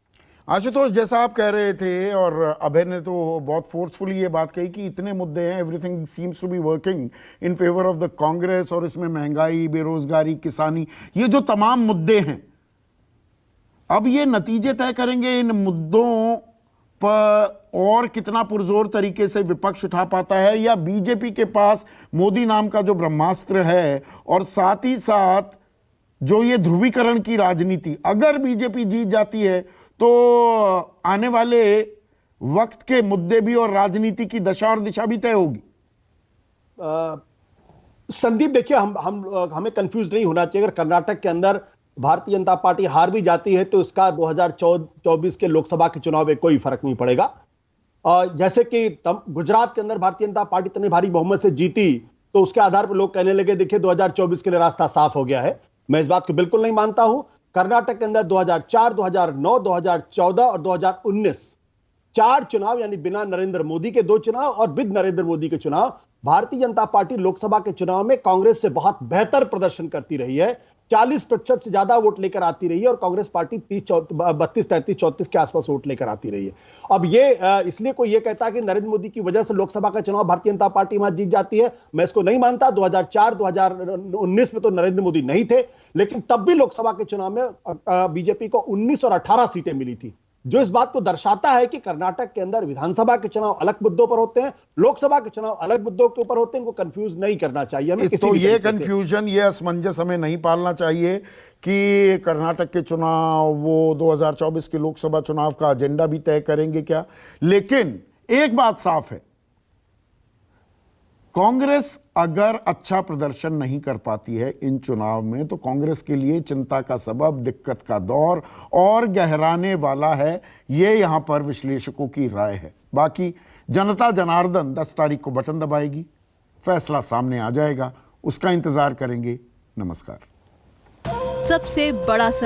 आशुतोष, जैसा आप कह रहे थे और अभय ने तो बहुत फोर्सफुली ये बात कही कि इतने मुद्दे हैं, everything seems to be working in favour of the Congress, और इसमें महंगाई, बेरोजगारी, किसानी, ये जो तमाम मुद्दे हैं, अब ये नतीजे तय करेंगे इन मुद्दों पर और कितना पुरजोर तरीके से विपक्ष उठा पाता है, या बीजेपी के पास मोदी नाम का जो ब्रह्मास्त्र है और साथ ही साथ जो ये ध्रुवीकरण की राजनीति, अगर बीजेपी जीत जाती है तो आने वाले वक्त के मुद्दे भी और राजनीति की दशा और दिशा भी तय होगी। संदीप, देखिए हमें कंफ्यूज नहीं होना चाहिए। अगर कर्नाटक के अंदर भारतीय जनता पार्टी हार भी जाती है तो इसका 2024 के लोकसभा के चुनाव में कोई फर्क नहीं पड़ेगा। जैसे कि गुजरात के अंदर भारतीय जनता पार्टी इतने भारी बहुमत से जीती तो उसके आधार पर लोग कहने लगे देखिए 2024 के लिए रास्ता साफ हो गया है। मैं इस बात को बिल्कुल नहीं मानता हूं। कर्नाटक के अंदर 2004, 2009, 2014 और 2019 4 चुनाव, यानी बिना नरेंद्र मोदी के 2 चुनाव और विद नरेंद्र मोदी के चुनाव, भारतीय जनता पार्टी लोकसभा के चुनाव में कांग्रेस से बहुत बेहतर प्रदर्शन करती रही है। 40% से ज्यादा वोट लेकर आती रही है और कांग्रेस पार्टी 32, 33, 34 के आसपास वोट लेकर आती रही है। अब ये इसलिए कोई ये कहता है कि नरेंद्र मोदी की वजह से लोकसभा का चुनाव भारतीय जनता पार्टी वहां जीत जाती है, मैं इसको नहीं मानता। 2004, 2019 में तो नरेंद्र मोदी नहीं थे, लेकिन तब भी लोकसभा के चुनाव में बीजेपी को 19 और 18 सीटें मिली थी, जो इस बात को दर्शाता है कि कर्नाटक के अंदर विधानसभा के चुनाव अलग मुद्दों पर होते हैं, लोकसभा के चुनाव अलग मुद्दों के ऊपर होते हैं। इनको कंफ्यूज नहीं करना चाहिए हमें किसी तो भी ये कंफ्यूजन, ये असमंजस हमें नहीं पालना चाहिए कि कर्नाटक के चुनाव वो 2024 के लोकसभा चुनाव का एजेंडा भी तय करेंगे क्या। लेकिन एक बात साफ है, कांग्रेस अगर अच्छा प्रदर्शन नहीं कर पाती है इन चुनाव में तो कांग्रेस के लिए चिंता का सबब, दिक्कत का दौर और गहराने वाला है, ये यहां पर विश्लेषकों की राय है। बाकी जनता जनार्दन 10 तारीख को बटन दबाएगी, फैसला सामने आ जाएगा, उसका इंतजार करेंगे। नमस्कार। सबसे बड़ा सवाल।